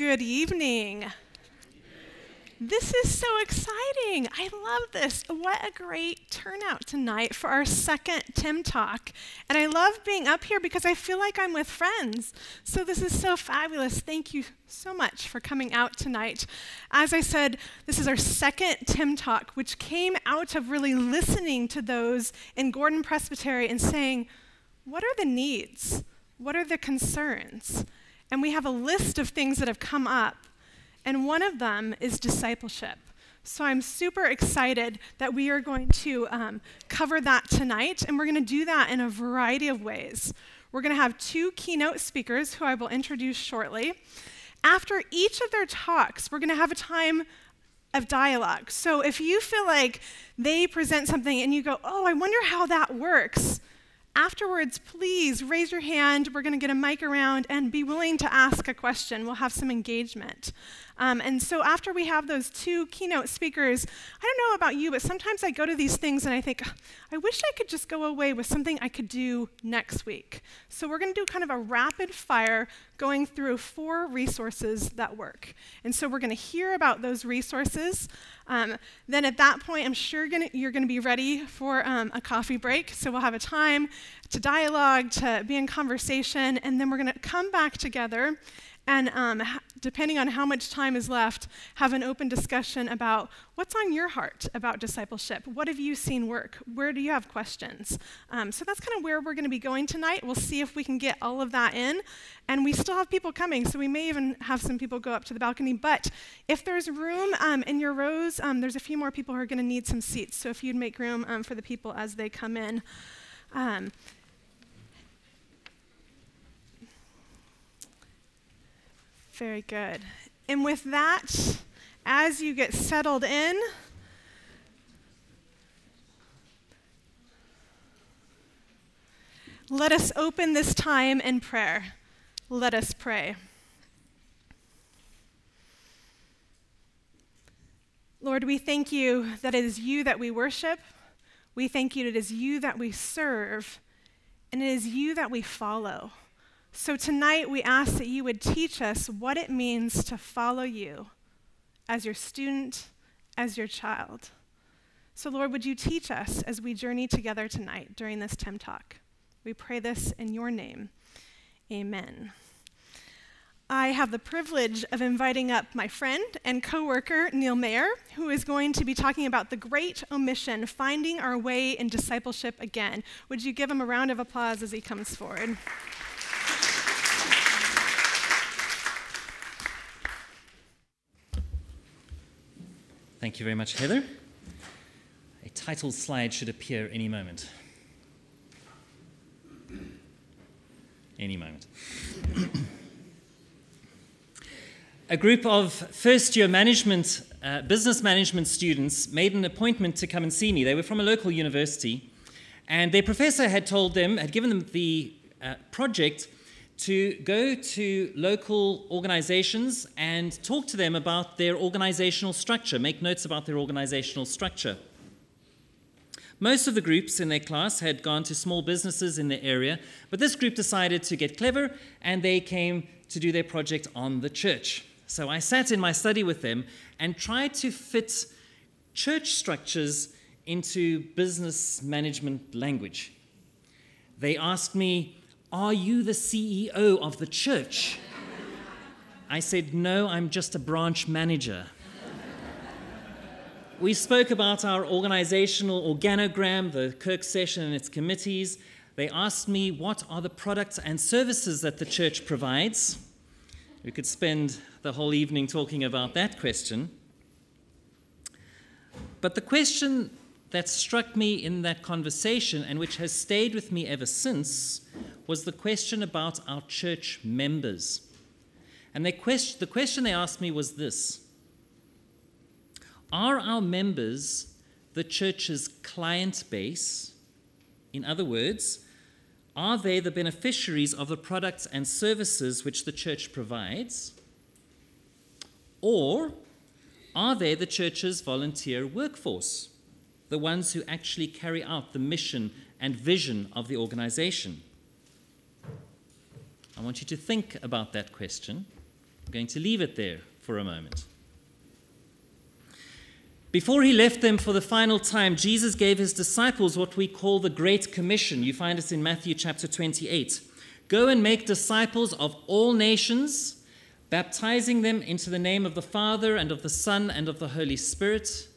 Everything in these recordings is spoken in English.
Good evening. This is so exciting. I love this. What a great turnout tonight for our second Tim Talk. And I love being up here because I feel like I'm with friends. So this is so fabulous. Thank you so much for coming out tonight. As I said, this is our second Tim Talk, which came out of really listening to those in Gordon Presbytery and saying, what are the needs? What are the concerns? And we have a list of things that have come up. And one of them is discipleship. So I'm super excited that we are going to cover that tonight, and we're going to do that in a variety of ways. We're going to have two keynote speakers who I will introduce shortly. After each of their talks, we're going to have a time of dialogue. So if you feel like they present something and you go, oh, I wonder how that works, afterwards, please raise your hand. We're going to get a mic around and be willing to ask a question. We'll have some engagement. And so after we have those two keynote speakers, I don't know about you, but sometimes I go to these things and I think, I wish I could just go away with something I could do next week. So we're going to do kind of a rapid fire going through 4 resources that work. And so we're going to hear about those resources. Then at that point, I'm sure you're going to be ready for a coffee break. So we'll have a time to dialogue, to be in conversation, and then we're going to come back together and depending on how much time is left, have an open discussion about what's on your heart about discipleship. What have you seen work? Where do you have questions? So that's kind of where we're going to be going tonight. We'll see if we can get all of that in. And we still have people coming, so we may even have some people go up to the balcony. But if there's room in your rows, there's a few more people who are going to need some seats. So if you'd make room for the people as they come in. Very good. And with that, as you get settled in, let us open this time in prayer. Let us pray. Lord, we thank you that it is you that we worship. We thank you that it is you that we serve, and it is you that we follow. So tonight we ask that you would teach us what it means to follow you as your student, as your child. So Lord, would you teach us as we journey together tonight during this Tim Talk? We pray this in your name. Amen. I have the privilege of inviting up my friend and coworker, Neil Mayer, who is going to be talking about the great omission, finding our way in discipleship again. Would you give him a round of applause as he comes forward? Thank you very much, Heather. A title slide should appear any moment. Any moment. A group of first-year business management students made an appointment to come and see me. They were from a local university, and their professor had given them the project to go to local organizations and talk to them about their organizational structure, make notes about their organizational structure. Most of the groups in their class had gone to small businesses in the area, but this group decided to get clever, and they came to do their project on the church. So I sat in my study with them and tried to fit church structures into business management language. They asked me, "Are you the CEO of the church?" I said, "No, I'm just a branch manager." We spoke about our organizational organogram, the Kirk session and its committees. They asked me, what are the products and services that the church provides? We could spend the whole evening talking about that question. But the question that struck me in that conversation, and which has stayed with me ever since, was the question about our church members. And the question they asked me was this: are our members the church's client base? In other words, are they the beneficiaries of the products and services which the church provides? Or are they the church's volunteer workforce, the ones who actually carry out the mission and vision of the organization? I want you to think about that question. I'm going to leave it there for a moment. Before he left them for the final time, Jesus gave his disciples what we call the Great Commission. You find it in Matthew chapter 28. Go and make disciples of all nations, baptizing them into the name of the Father and of the Son and of the Holy Spirit,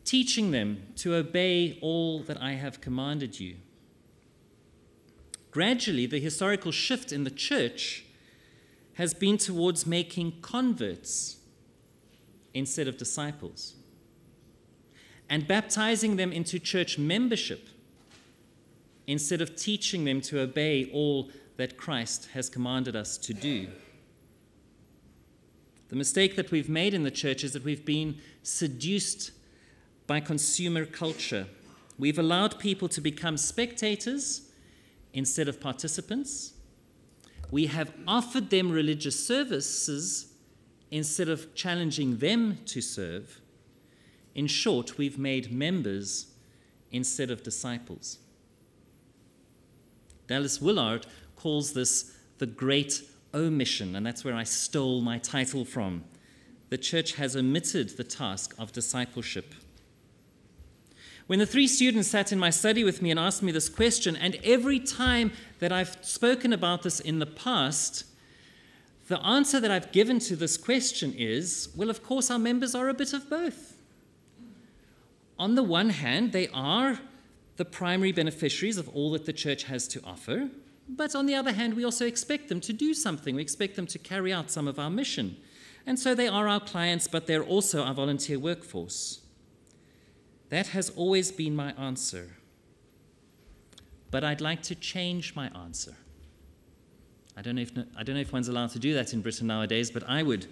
teaching them to obey all that I have commanded you. Gradually, the historical shift in the church has been towards making converts instead of disciples, and baptizing them into church membership instead of teaching them to obey all that Christ has commanded us to do. The mistake that we've made in the church is that we've been seduced by consumer culture. We've allowed people to become spectators instead of participants. We have offered them religious services instead of challenging them to serve. In short, we've made members instead of disciples. Dallas Willard calls this the Great Omission, and that's where I stole my title from. The church has omitted the task of discipleship. When the 3 students sat in my study with me and asked me this question, and every time that I've spoken about this in the past, the answer that I've given to this question is, well, of course, our members are a bit of both. On the one hand, they are the primary beneficiaries of all that the church has to offer, but on the other hand, we also expect them to do something. We expect them to carry out some of our mission. And so they are our clients, but they're also our volunteer workforce. That has always been my answer. But I'd like to change my answer. I don't know if one's allowed to do that in Britain nowadays, but I would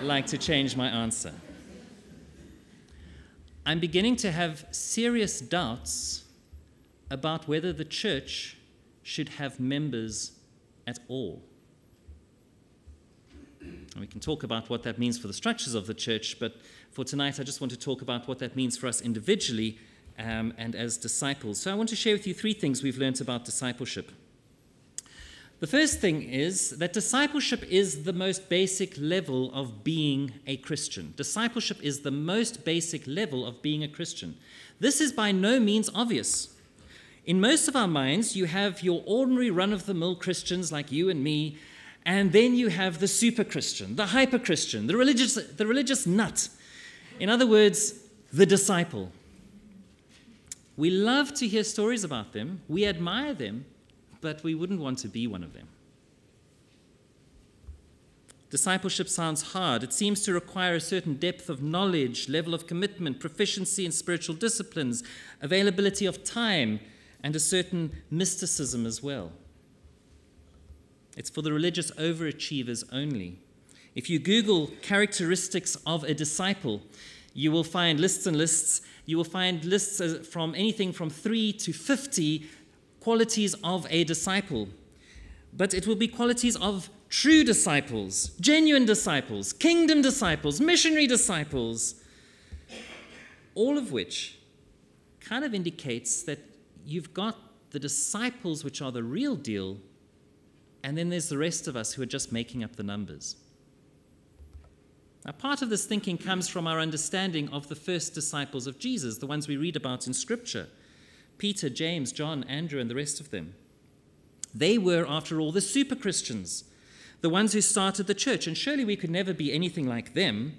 like to change my answer. I'm beginning to have serious doubts about whether the church should have members at all. And we can talk about what that means for the structures of the church, but for tonight I just want to talk about what that means for us individually and as disciples. So I want to share with you 3 things we've learned about discipleship. The first thing is that discipleship is the most basic level of being a Christian. Discipleship is the most basic level of being a Christian. This is by no means obvious. In most of our minds, you have your ordinary run-of-the-mill Christians like you and me, and then you have the super Christian, the hyper Christian, the religious nut. In other words, the disciple. We love to hear stories about them, we admire them, but we wouldn't want to be one of them. Discipleship sounds hard. It seems to require a certain depth of knowledge, level of commitment, proficiency in spiritual disciplines, availability of time, and a certain mysticism as well. It's for the religious overachievers only. If you Google characteristics of a disciple, you will find lists and lists. You will find lists from anything from 3 to 50 qualities of a disciple. But it will be qualities of true disciples, genuine disciples, kingdom disciples, missionary disciples, all of which kind of indicates that you've got the disciples, which are the real deal, and then there's the rest of us who are just making up the numbers. Now, part of this thinking comes from our understanding of the first disciples of Jesus, the ones we read about in Scripture: Peter, James, John, Andrew, and the rest of them. They were, after all, the super Christians, the ones who started the church, and surely we could never be anything like them.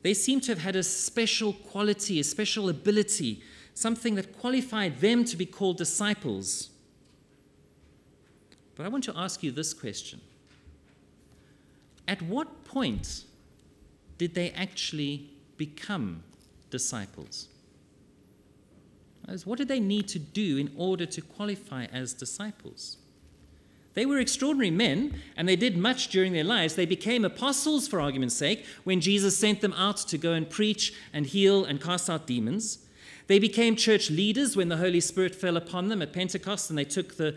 They seem to have had a special quality, a special ability, something that qualified them to be called disciples. But I want to ask you this question. At what point did they actually become disciples? What did they need to do in order to qualify as disciples? They were extraordinary men, and they did much during their lives. They became apostles, for argument's sake, when Jesus sent them out to go and preach and heal and cast out demons. They became church leaders when the Holy Spirit fell upon them at Pentecost and they took the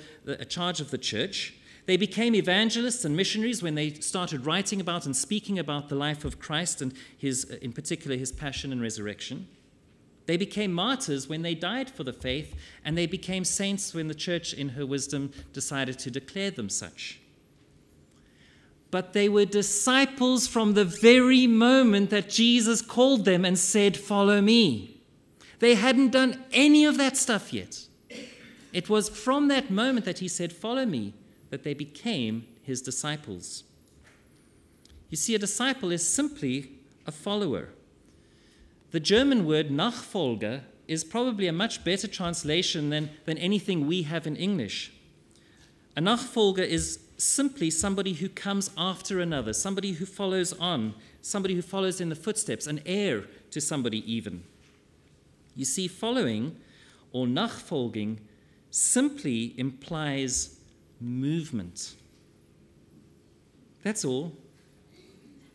charge of the church. They became evangelists and missionaries when they started writing about and speaking about the life of Christ and in particular, his passion and resurrection. They became martyrs when they died for the faith, and they became saints when the church, in her wisdom, decided to declare them such. but they were disciples from the very moment that Jesus called them and said, "Follow me." They hadn't done any of that stuff yet. It was from that moment that he said, "Follow me," that they became his disciples. You see, a disciple is simply a follower. The German word Nachfolger is probably a much better translation than anything we have in English. A Nachfolger is simply somebody who comes after another, somebody who follows on, somebody who follows in the footsteps, an heir to somebody even. You see, following or Nachfolging simply implies movement. That's all.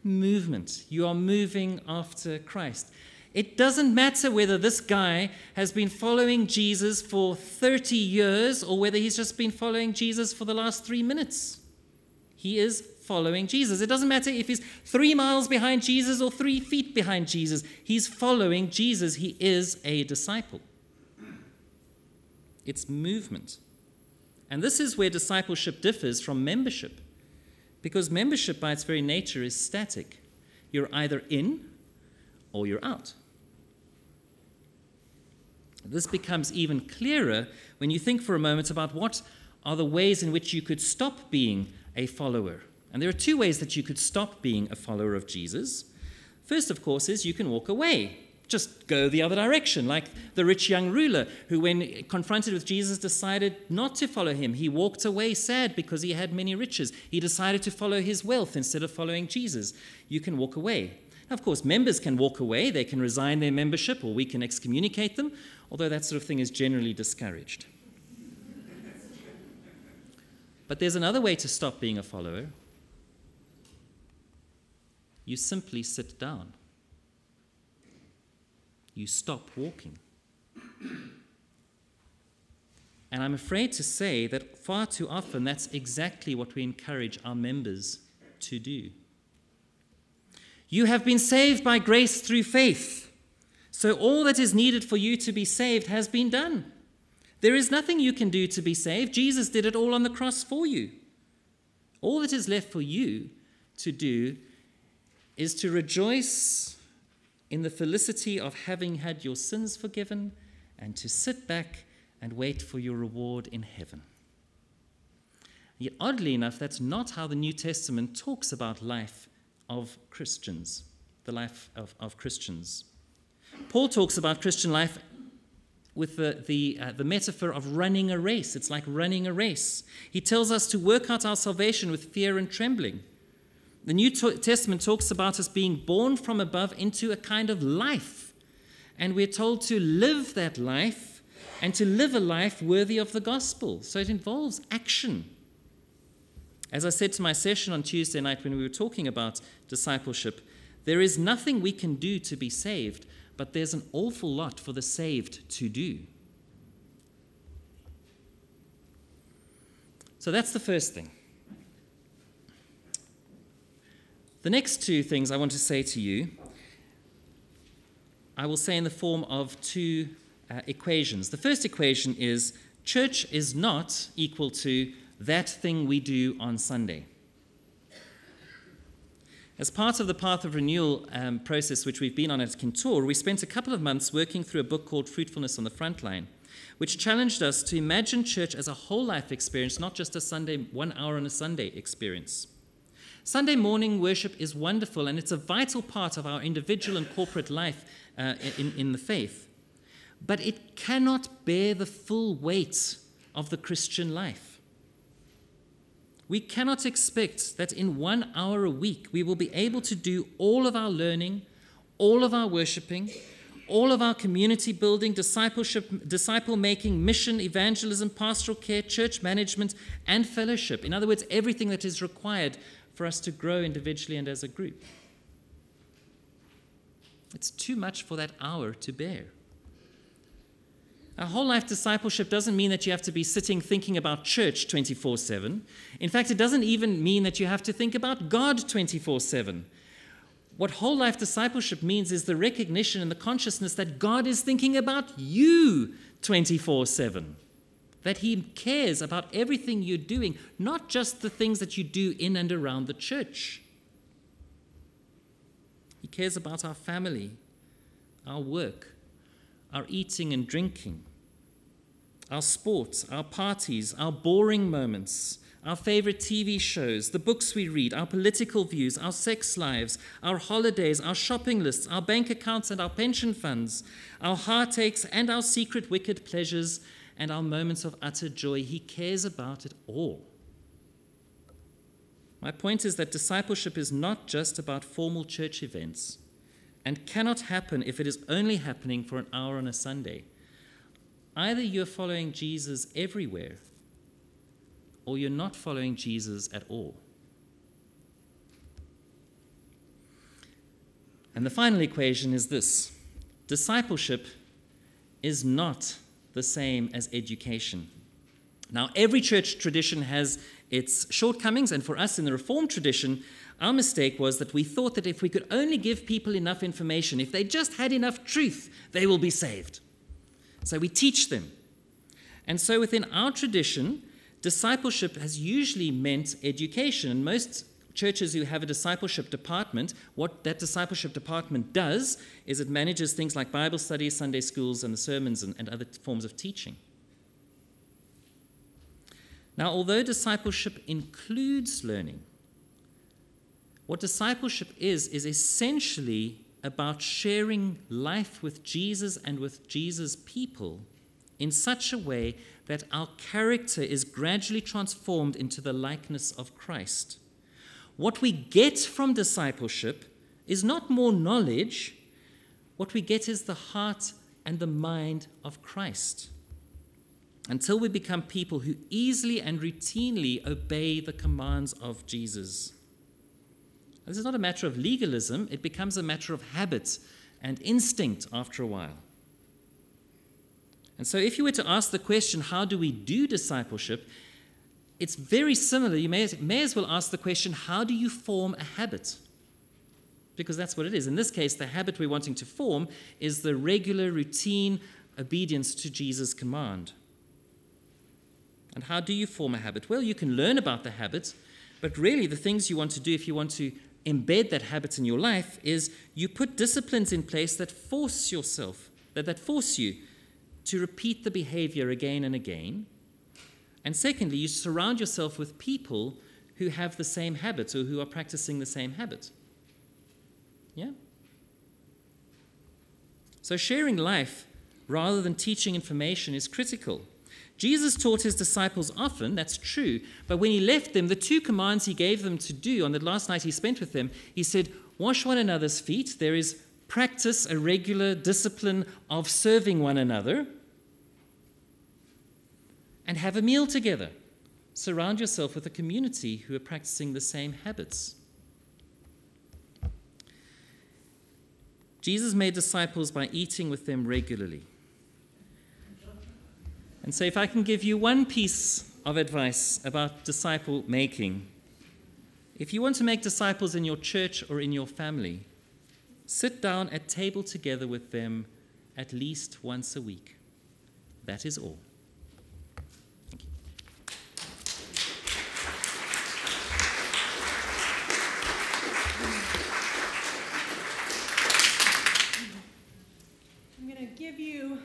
Movement. You are moving after Christ. It doesn't matter whether this guy has been following Jesus for 30 years or whether he's just been following Jesus for the last 3 minutes. He is following Jesus. It doesn't matter if he's 3 miles behind Jesus or 3 feet behind Jesus. He's following Jesus. He is a disciple. It's movement. And this is where discipleship differs from membership, because membership by its very nature is static. You're either in or you're out. This becomes even clearer when you think for a moment about what are the ways in which you could stop being a follower. And there are 2 ways that you could stop being a follower of Jesus. First, of course, is you can walk away. Just go the other direction, like the rich young ruler who, when confronted with Jesus, decided not to follow him. He walked away sad because he had many riches. He decided to follow his wealth instead of following Jesus. You can walk away. Now, of course, members can walk away. They can resign their membership, or we can excommunicate them, although that sort of thing is generally discouraged. But there's another way to stop being a follower. You simply sit down. You stop walking. And I'm afraid to say that far too often that's exactly what we encourage our members to do. You have been saved by grace through faith. So all that is needed for you to be saved has been done. There is nothing you can do to be saved. Jesus did it all on the cross for you. All that is left for you to do is to rejoice in the felicity of having had your sins forgiven and to sit back and wait for your reward in heaven. Yet, oddly enough, that's not how the New Testament talks about life of Christians, the life of Christians. Paul talks about Christian life with the metaphor of running a race. It's like running a race. He tells us to work out our salvation with fear and trembling. The New Testament talks about us being born from above into a kind of life. And we're told to live that life and to live a life worthy of the gospel. So it involves action. As I said to my session on Tuesday night when we were talking about discipleship, there is nothing we can do to be saved, but there's an awful lot for the saved to do. So that's the first thing. The next 2 things I want to say to you, I will say in the form of 2 equations. The first equation is church is not equal to that thing we do on Sunday. As part of the Path of Renewal process which we've been on at Kemnay, we spent a couple of months working through a book called Fruitfulness on the Frontline, which challenged us to imagine church as a whole life experience, not just a Sunday, 1 hour on a Sunday experience. Sunday morning worship is wonderful, and it's a vital part of our individual and corporate life in the faith. But it cannot bear the full weight of the Christian life. We cannot expect that in 1 hour a week we will be able to do all of our learning, all of our worshiping, all of our community building, discipleship, disciple making, mission, evangelism, pastoral care, church management, and fellowship. In other words, everything that is required for us to grow individually and as a group. It's too much for that hour to bear. Our whole life discipleship doesn't mean that you have to be sitting thinking about church 24/7. In fact, it doesn't even mean that you have to think about God 24/7. What whole life discipleship means is the recognition and the consciousness that God is thinking about you 24/7. that he cares about everything you're doing, not just the things that you do in and around the church. He cares about our family, our work, our eating and drinking, our sports, our parties, our boring moments, our favorite TV shows, the books we read, our political views, our sex lives, our holidays, our shopping lists, our bank accounts and our pension funds, our heartaches and our secret wicked pleasures, and our moments of utter joy. He cares about it all. My point is that discipleship is not just about formal church events and cannot happen if it is only happening for an hour on a Sunday. Either you're following Jesus everywhere or you're not following Jesus at all. And the final equation is this: discipleship is not the same as education. Now, every church tradition has its shortcomings, and for us in the Reformed tradition, our mistake was that we thought that if we could only give people enough information, if they just had enough truth, they will be saved. So we teach them. And so within our tradition, discipleship has usually meant education. And most churches who have a discipleship department, what that discipleship department does is it manages things like Bible studies, Sunday schools, and the sermons and other forms of teaching. Now, although discipleship includes learning, what discipleship is essentially about sharing life with Jesus and with Jesus' people in such a way that our character is gradually transformed into the likeness of Christ. What we get from discipleship is not more knowledge. What we get is the heart and the mind of Christ, until we become people who easily and routinely obey the commands of Jesus. This is not a matter of legalism. It becomes a matter of habit and instinct after a while. And so if you were to ask the question, how do we do discipleship, it's very similar. You may as well ask the question, how do you form a habit? Because that's what it is. In this case, the habit we're wanting to form is the regular, routine obedience to Jesus' command. And how do you form a habit? Well, you can learn about the habit, but really the things you want to do if you want to embed that habit in your life is you put disciplines in place that force yourself, that force you to repeat the behavior again and again. And secondly, you surround yourself with people who have the same habits or who are practicing the same habit. Yeah? So sharing life rather than teaching information is critical. Jesus taught his disciples often, that's true, but when he left them, the two commands he gave them to do on the last night he spent with them, he said, wash one another's feet. There is practice, a regular discipline of serving one another, and have a meal together. Surround yourself with a community who are practicing the same habits. Jesus made disciples by eating with them regularly. And so if I can give you one piece of advice about disciple making, if you want to make disciples in your church or in your family, sit down at table together with them at least once a week. That is all. Thank you. I'm going to give you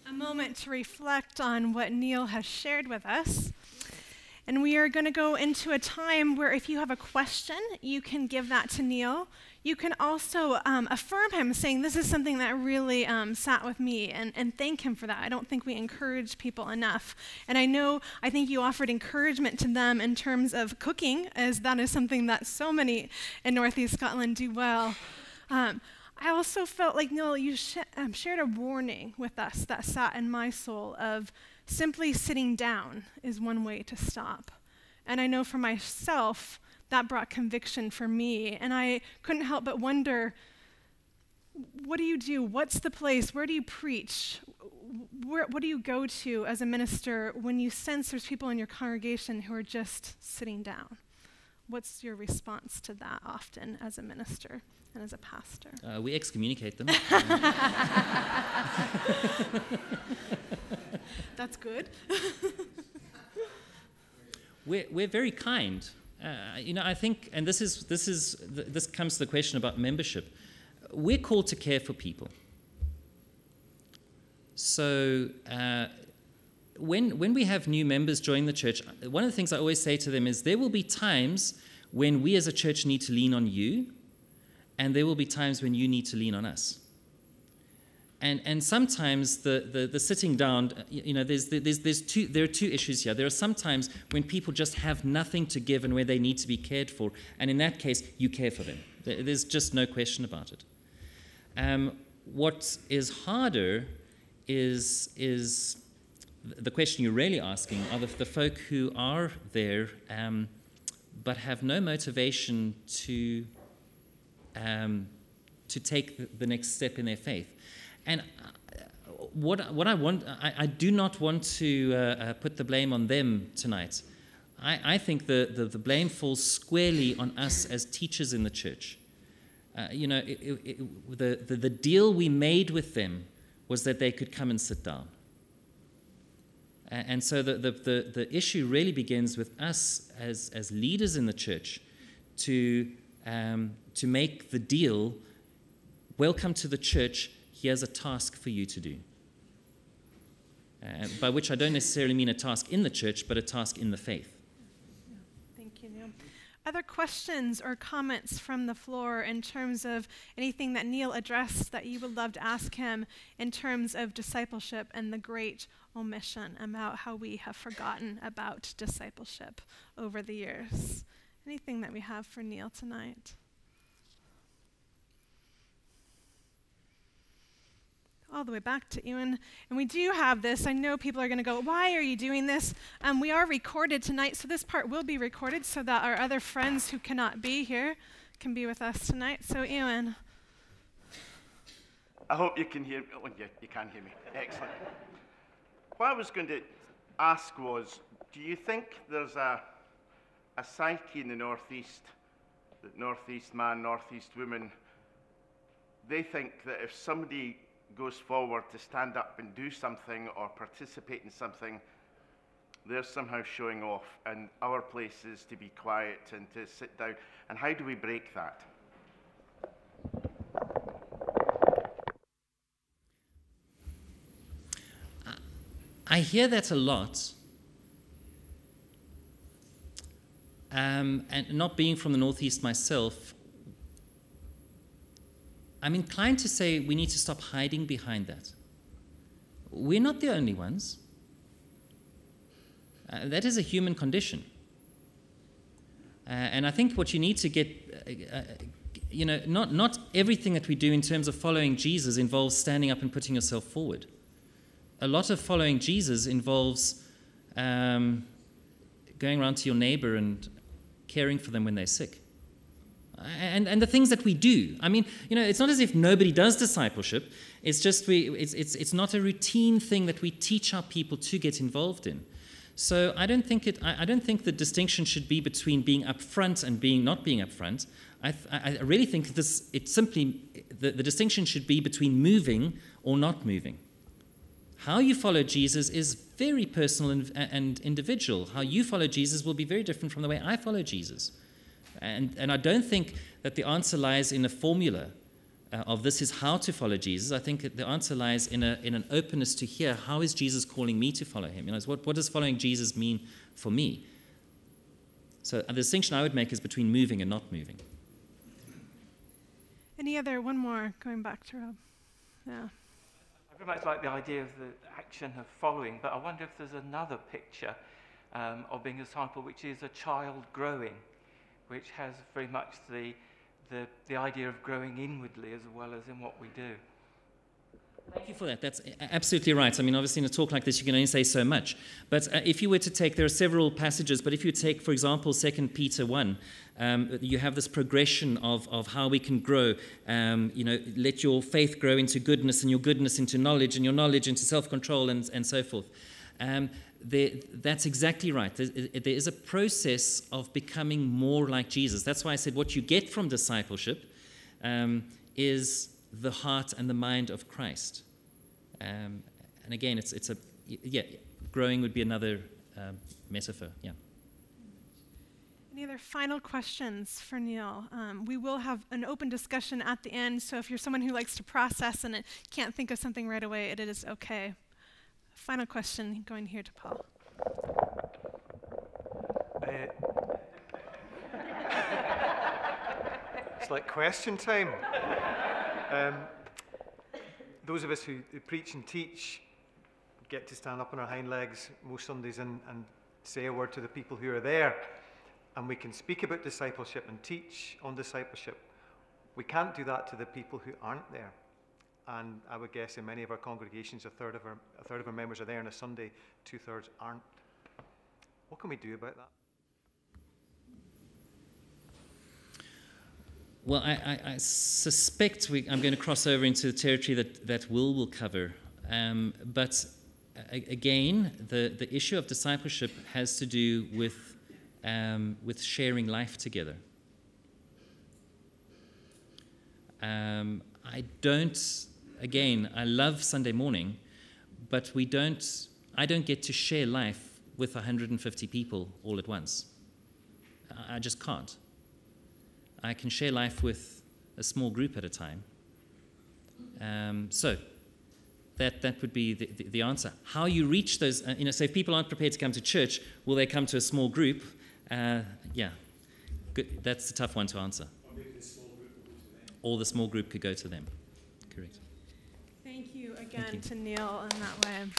a moment to reflect on what Neil has shared with us. And we are going to go into a time where if you have a question, you can give that to Neil. You can also affirm him, saying, this is something that really sat with me, and thank him for that. I don't think we encourage people enough. And I think you offered encouragement to them in terms of cooking, as that is something that so many in Northeast Scotland do well. I also felt like, Neil, you shared a warning with us that sat in my soul of simply sitting down is one way to stop. And I know for myself, that brought conviction for me. And I couldn't help but wonder, what do you do? What's the place? Where do you preach? What do you go to as a minister when you sense there's people in your congregation who are just sitting down? What's your response to that often as a minister and as a pastor? We excommunicate them. That's good. We're very kind. I think, and this comes to the question about membership. We're called to care for people. So when we have new members join the church, one of the things I always say to them is there will be times when we as a church need to lean on you, and there will be times when you need to lean on us. And sometimes the sitting down, there are two issues here. There are some times when people just have nothing to give and where they need to be cared for, and in that case, you care for them. There's just no question about it. What is harder is the question you're really asking are the folk who are there but have no motivation to take the next step in their faith. And what I want, I do not want to put the blame on them tonight. I think the blame falls squarely on us as teachers in the church. The deal we made with them was that they could come and sit down. And so the issue really begins with us as leaders in the church to make the deal, welcome to the church, here's a task for you to do. By which I don't necessarily mean a task in the church, but a task in the faith. Yeah, thank you, Neil. Other questions or comments from the floor in terms of anything that Neil addressed that you would love to ask him in terms of discipleship and the great omission about how we have forgotten about discipleship over the years? Anything that we have for Neil tonight? All the way back to Ewan. And we do have this. I know people are going to go, why are you doing this? We are recorded tonight, so this part will be recorded so that our other friends who cannot be here can be with us tonight. So, Ewan. I hope you can hear me. Oh, yeah, you can hear me. Excellent. What I was going to ask was, do you think there's a psyche in the Northeast, that Northeast man, Northeast woman, they think that if somebody goes forward to stand up and do something or participate in something, they're somehow showing off, and our place is to be quiet and to sit down. And how do we break that? I hear that a lot. And not being from the Northeast myself, I'm inclined to say we need to stop hiding behind that. We're not the only ones. That is a human condition. And I think what you need to get, not everything that we do in terms of following Jesus involves standing up and putting yourself forward. A lot of following Jesus involves going around to your neighbor and caring for them when they're sick. And the things that we do. I mean, it's not as if nobody does discipleship. It's just it's not a routine thing that we teach our people to get involved in. So I don't think the distinction should be between being upfront and not being upfront. I really think the distinction should be between moving or not moving. How you follow Jesus is very personal and individual. How you follow Jesus will be very different from the way I follow Jesus. And I don't think that the answer lies in a formula of this is how to follow Jesus. I think that the answer lies in an openness to hear how is Jesus calling me to follow him. What does following Jesus mean for me? So the distinction I would make is between moving and not moving. One more, going back to Rob. Yeah. I very much like the idea of the action of following, but I wonder if there's another picture of being a disciple, which is a child growing, which has very much the idea of growing inwardly as well as in what we do. Thank you for that. That's absolutely right. I mean, obviously in a talk like this you can only say so much. But if you were to take, there are several passages, but if you take, for example, 2 Peter 1, you have this progression of how we can grow. Let your faith grow into goodness, and your goodness into knowledge, and your knowledge into self-control, and so forth. that's exactly right. There is a process of becoming more like Jesus. That's why I said what you get from discipleship is the heart and the mind of Christ. And again, growing would be another metaphor. Yeah. Any other final questions for Neil? We will have an open discussion at the end, so if you're someone who likes to process and can't think of something right away, it is okay. Final question, going here to Paul. It's like question time. Those of us who preach and teach get to stand up on our hind legs most Sundays and say a word to the people who are there. And we can speak about discipleship and teach on discipleship. We can't do that to the people who aren't there. And I would guess in many of our congregations, a third of our members are there on a Sunday, 2/3 aren't. What can we do about that? Well, I suspect I'm going to cross over into the territory that will cover. But again, the issue of discipleship has to do with sharing life together. I love Sunday morning, but I don't get to share life with 150 people all at once. I just can't. I can share life with a small group at a time. So that would be the answer. How you reach those, so if people aren't prepared to come to church, will they come to a small group? Good. That's a tough one to answer. Or the small group could go to them. Correct. Thank you again to Neil in that way.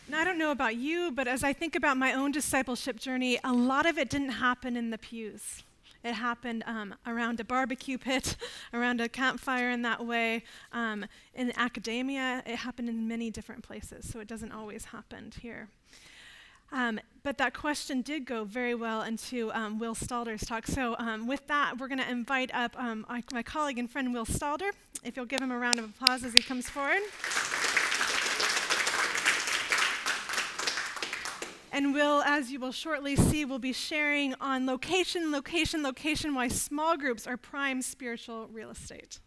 Now, I don't know about you, but as I think about my own discipleship journey, a lot of it didn't happen in the pews. It happened around a barbecue pit, around a campfire in that way. In academia, it happened in many different places, so it doesn't always happen here. But that question did go very well into Will Stalder's talk. So with that, we're going to invite up my colleague and friend Will Stalder. If you'll give him a round of applause as he comes forward. And Will, as you will shortly see, will be sharing on location, why small groups are prime spiritual real estate.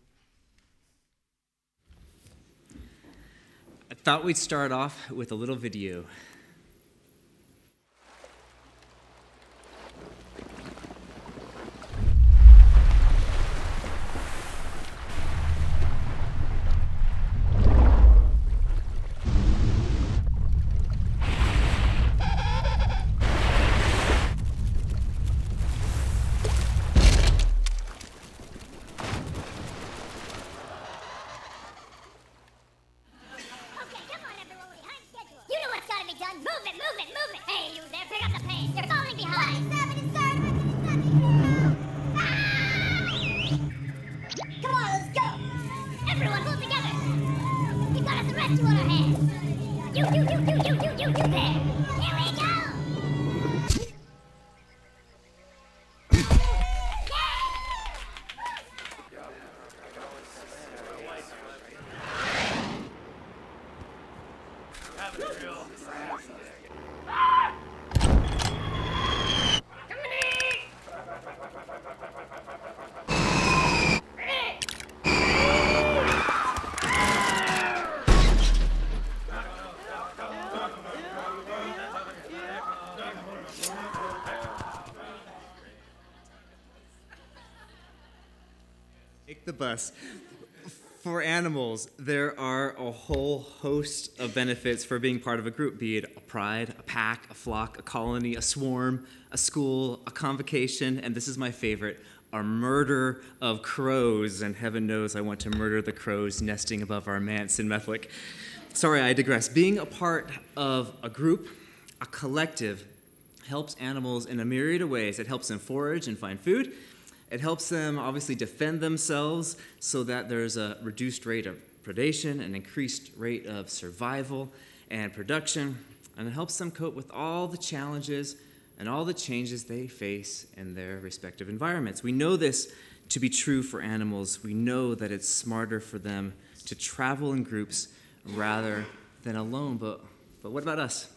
I thought we'd start off with a little video. The bus. For animals, there are a whole host of benefits for being part of a group, be it a pride, a pack, a flock, a colony, a swarm, a school, a convocation, and this is my favorite, a murder of crows. And heaven knows I want to murder the crows nesting above our manse in Methwick. Sorry, I digress. Being a part of a group, a collective, helps animals in a myriad of ways. It helps them forage and find food. It helps them obviously defend themselves so that there's a reduced rate of predation, an increased rate of survival and production, and it helps them cope with all the challenges and all the changes they face in their respective environments. We know this to be true for animals. We know that it's smarter for them to travel in groups rather than alone. But what about us?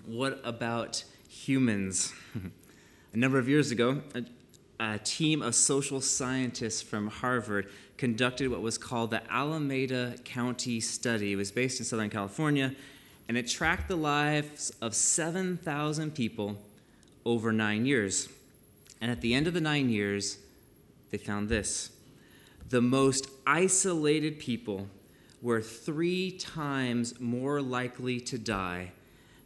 What about humans? A number of years ago, a team of social scientists from Harvard conducted what was called the Alameda County Study. It was based in Southern California, and it tracked the lives of 7,000 people over 9 years. And at the end of the 9 years, they found this: the most isolated people were 3 times more likely to die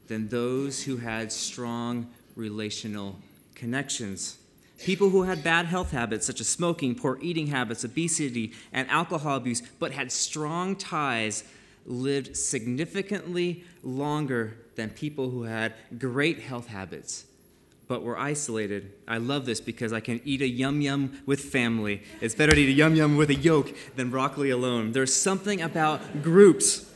than those who had strong relational connections. People who had bad health habits such as smoking, poor eating habits, obesity, and alcohol abuse, but had strong ties, lived significantly longer than people who had great health habits but were isolated. I love this because I can eat a yum-yum with family. It's better to eat a yum-yum with a yolk than broccoli alone. There's something about groups,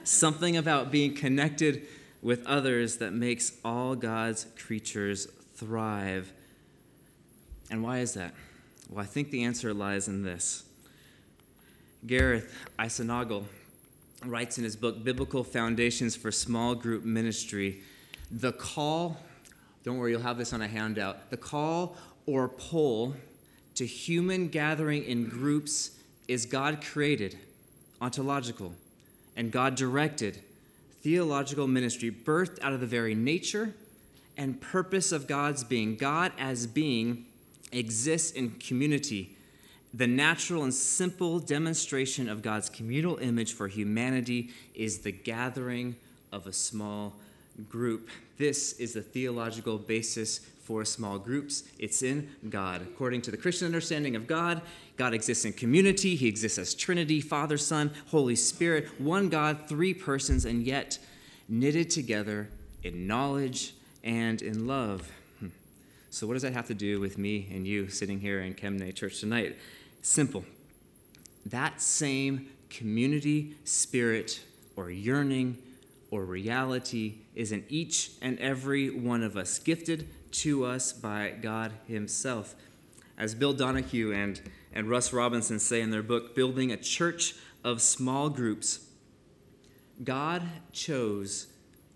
something about being connected with others that makes all God's creatures thrive. And why is that? Well, I think the answer lies in this. Gareth Eisenagel writes in his book, Biblical Foundations for Small Group Ministry, the call, don't worry, you'll have this on a handout, the call or pull to human gathering in groups is God-created, ontological, and God-directed theological ministry birthed out of the very nature and purpose of God's being. God as being exists in community, the natural and simple demonstration of God's communal image for humanity is the gathering of a small group. This is the theological basis for small groups. It's in God. According to the Christian understanding of God, God exists in community. He exists as Trinity, Father, Son, Holy Spirit, one God, 3 persons, and yet knitted together in knowledge and in love. So what does that have to do with me and you sitting here in Kemnay Church tonight? Simple. That same community spirit or yearning or reality is in each and every one of us, gifted to us by God himself. As Bill Donahue and Russ Robinson say in their book, Building a Church of Small Groups, God chose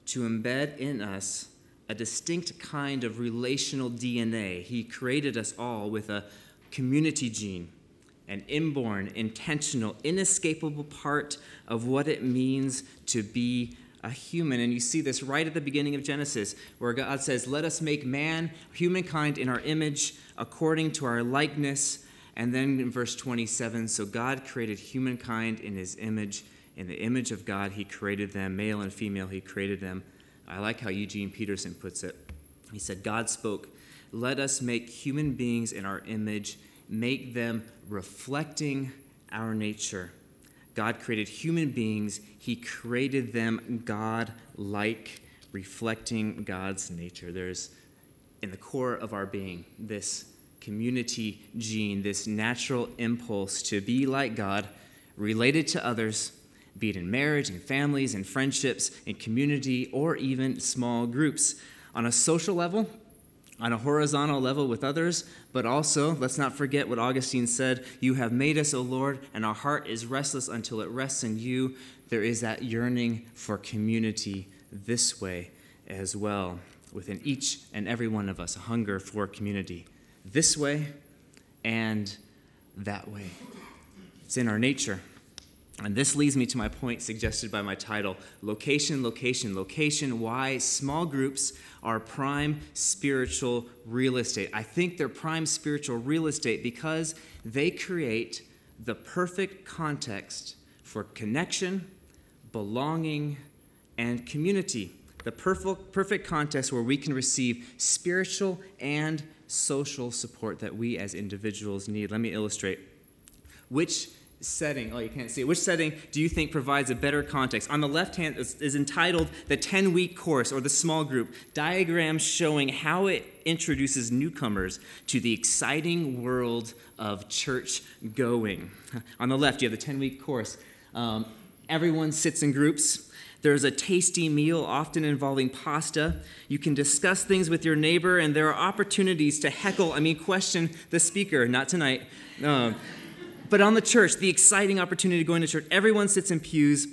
to embed in us a distinct kind of relational DNA. He created us all with a community gene, an inborn, intentional, inescapable part of what it means to be a human. And you see this right at the beginning of Genesis, where God says, let us make man, humankind, in our image, according to our likeness. And then in verse 27, so God created humankind in his image. In the image of God, he created them, male and female, he created them. I like how Eugene Peterson puts it. He said, God spoke, let us make human beings in our image, make them reflecting our nature. God created human beings. He created them God-like, reflecting God's nature. There's, in the core of our being, this community gene, this natural impulse to be like God, related to others, be it in marriage, in families, in friendships, in community, or even small groups. On a social level, on a horizontal level with others, but also, let's not forget what Augustine said, you have made us, O Lord, and our heart is restless until it rests in you. There is that yearning for community this way as well. Within each and every one of us, a hunger for community this way and that way. It's in our nature. And this leads me to my point suggested by my title, Location, Location, Location, Why Small Groups Are Prime Spiritual Real Estate. I think they're prime spiritual real estate because they create the perfect context for connection, belonging, and community. The perfect context where we can receive spiritual and social support that we as individuals need. Let me illustrate. Which setting do you think provides a better context? On the left hand is entitled the 10-week course or the small group, diagrams showing how it introduces newcomers to the exciting world of church going. On the left, you have the 10-week course. Everyone sits in groups. There's a tasty meal, often involving pasta. You can discuss things with your neighbor, and there are opportunities to question the speaker. Not tonight. But on the church, the exciting opportunity to go into church, everyone sits in pews.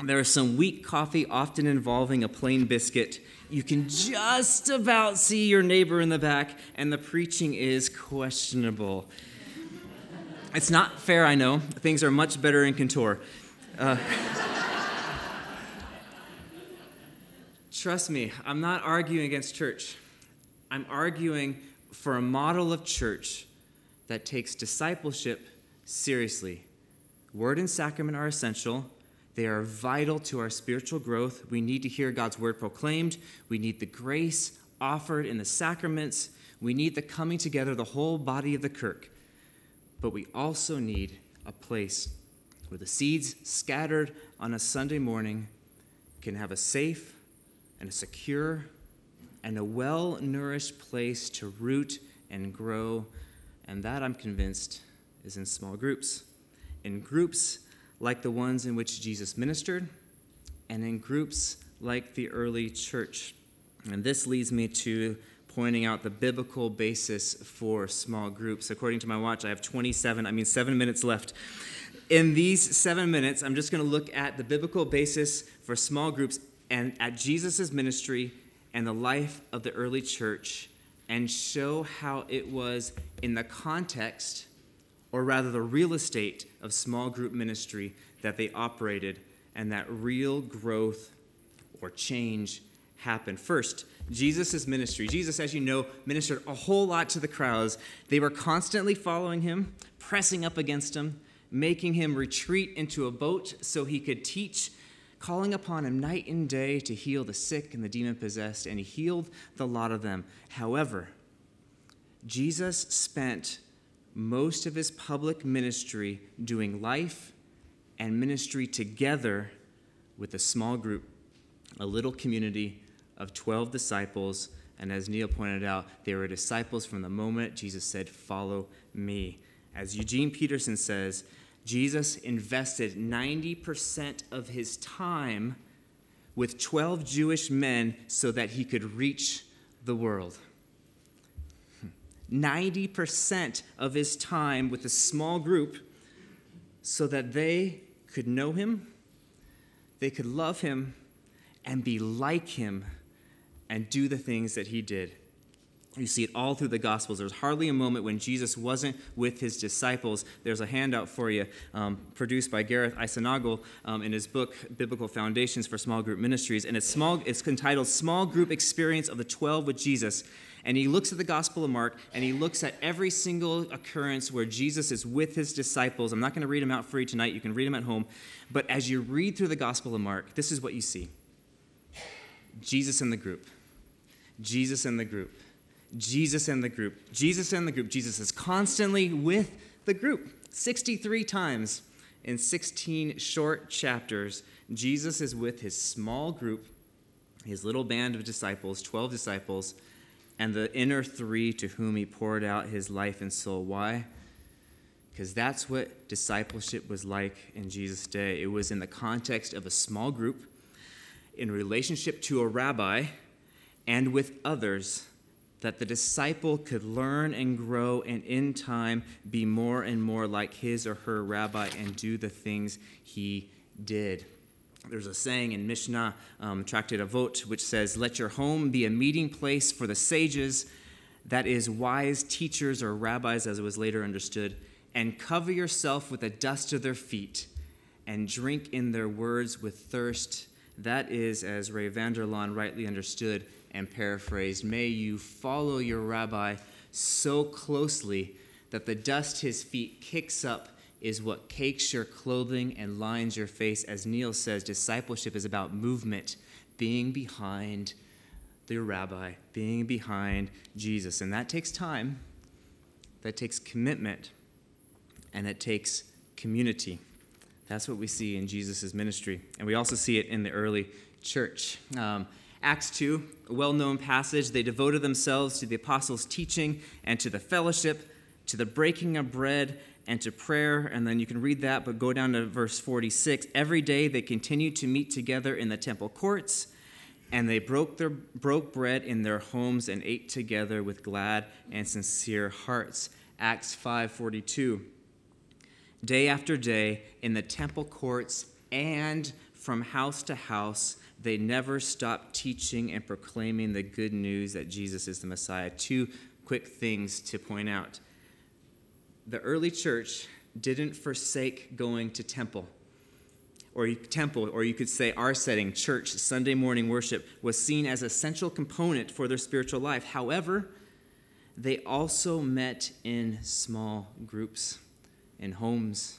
There is some weak coffee, often involving a plain biscuit. You can just about see your neighbor in the back, and the preaching is questionable. It's not fair, I know. Things are much better in Contour. Trust me, I'm not arguing against church. I'm arguing for a model of church that takes discipleship seriously. Word and sacrament are essential. They are vital to our spiritual growth. We need to hear God's word proclaimed. We need the grace offered in the sacraments. We need the coming together of the whole body of the kirk. But we also need a place where the seeds scattered on a Sunday morning can have a safe and a secure and a well-nourished place to root and grow. And that, I'm convinced, is in small groups. In groups like the ones in which Jesus ministered, and in groups like the early church. And this leads me to pointing out the biblical basis for small groups. According to my watch, I have 7 minutes left. In these 7 minutes, I'm just going to look at the biblical basis for small groups and at Jesus' ministry and the life of the early church, and show how it was in the context, or rather the real estate of small group ministry, that they operated and that real growth or change happened. First, Jesus' ministry. Jesus, as you know, ministered a whole lot to the crowds. They were constantly following him, pressing up against him, making him retreat into a boat so he could teach, calling upon him night and day to heal the sick and the demon-possessed, and he healed the lot of them. However, Jesus spent most of his public ministry doing life and ministry together with a small group, a little community of 12 disciples. And as Neil pointed out, they were disciples from the moment Jesus said, "Follow me." As Eugene Peterson says, Jesus invested 90% of his time with 12 Jewish men so that he could reach the world. 90% of his time with a small group so that they could know him, they could love him, and be like him and do the things that he did. You see it all through the Gospels. There's hardly a moment when Jesus wasn't with his disciples. There's a handout for you produced by Gareth Eisenagel in his book, Biblical Foundations for Small Group Ministries. And it's entitled Small Group Experience of the 12 with Jesus. And he looks at the Gospel of Mark, and he looks at every single occurrence where Jesus is with his disciples. I'm not going to read them out for you tonight. You can read them at home. But as you read through the Gospel of Mark, this is what you see. Jesus in the group. Jesus in the group. Jesus and the group. Jesus and the group. Jesus is constantly with the group. 63 times in 16 short chapters, Jesus is with his small group, his little band of disciples, 12 disciples, and the inner 3 to whom he poured out his life and soul. Why? Because that's what discipleship was like in Jesus' day. It was in the context of a small group, in relationship to a rabbi, and with others, that the disciple could learn and grow and in time be more and more like his or her rabbi and do the things he did. There's a saying in Mishnah, Tractate Avot, which says, "Let your home be a meeting place for the sages," that is, wise teachers or rabbis, as it was later understood, "and cover yourself with the dust of their feet, and drink in their words with thirst." That is, as Ray Vander Laan rightly understood and paraphrased, may you follow your rabbi so closely that the dust his feet kicks up is what cakes your clothing and lines your face. As Neil says, discipleship is about movement, being behind the rabbi, being behind Jesus. And that takes time, that takes commitment, and it takes community. That's what we see in Jesus' ministry. And we also see it in the early church. Acts 2, a well-known passage, they devoted themselves to the apostles' teaching and to the fellowship, to the breaking of bread and to prayer. And then you can read that, but go down to verse 46. Every day they continued to meet together in the temple courts, and they broke bread in their homes and ate together with glad and sincere hearts. Acts 5:42. Day after day, in the temple courts and from house to house, they never stopped teaching and proclaiming the good news that Jesus is the Messiah. Two quick things to point out. The early church didn't forsake going to temple, or you could say our setting, church, Sunday morning worship, was seen as an essential component for their spiritual life. However, they also met in small groups, in homes,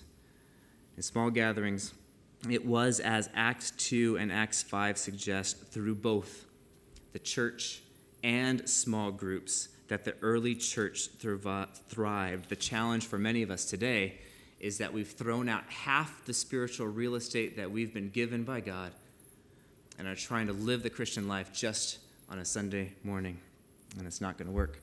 in small gatherings. It was, as Acts 2 and Acts 5 suggest, through both the church and small groups that the early church thrived. The challenge for many of us today is that we've thrown out half the spiritual real estate that we've been given by God and are trying to live the Christian life just on a Sunday morning, and it's not going to work.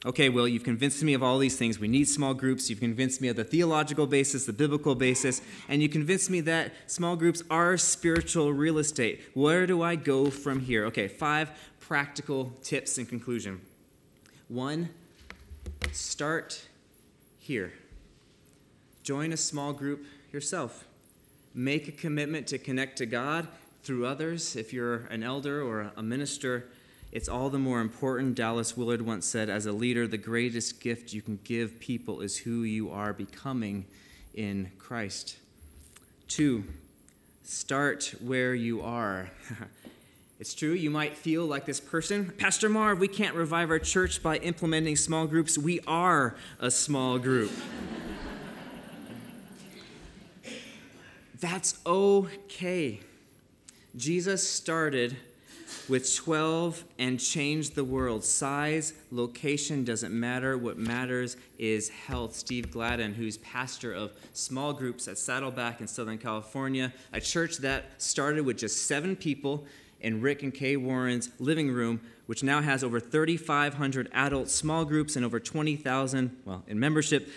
Okay, Will, you've convinced me of all these things. We need small groups. You've convinced me of the theological basis, the biblical basis, and you convinced me that small groups are spiritual real estate. Where do I go from here? Okay, 5 practical tips in conclusion. 1, start here. Join a small group yourself. Make a commitment to connect to God through others. If you're an elder or a minister, it's all the more important. Dallas Willard once said, as a leader, the greatest gift you can give people is who you are becoming in Christ. 2, start where you are. It's true, you might feel like this person, Pastor Marv, we can't revive our church by implementing small groups. We are a small group. That's okay. Jesus started with 12 and changed the world. Size, location doesn't matter. What matters is health. Steve Gladden, who's pastor of small groups at Saddleback in Southern California, a church that started with just 7 people in Rick and Kay Warren's living room, which now has over 3,500 adult small groups and over 20,000, in membership.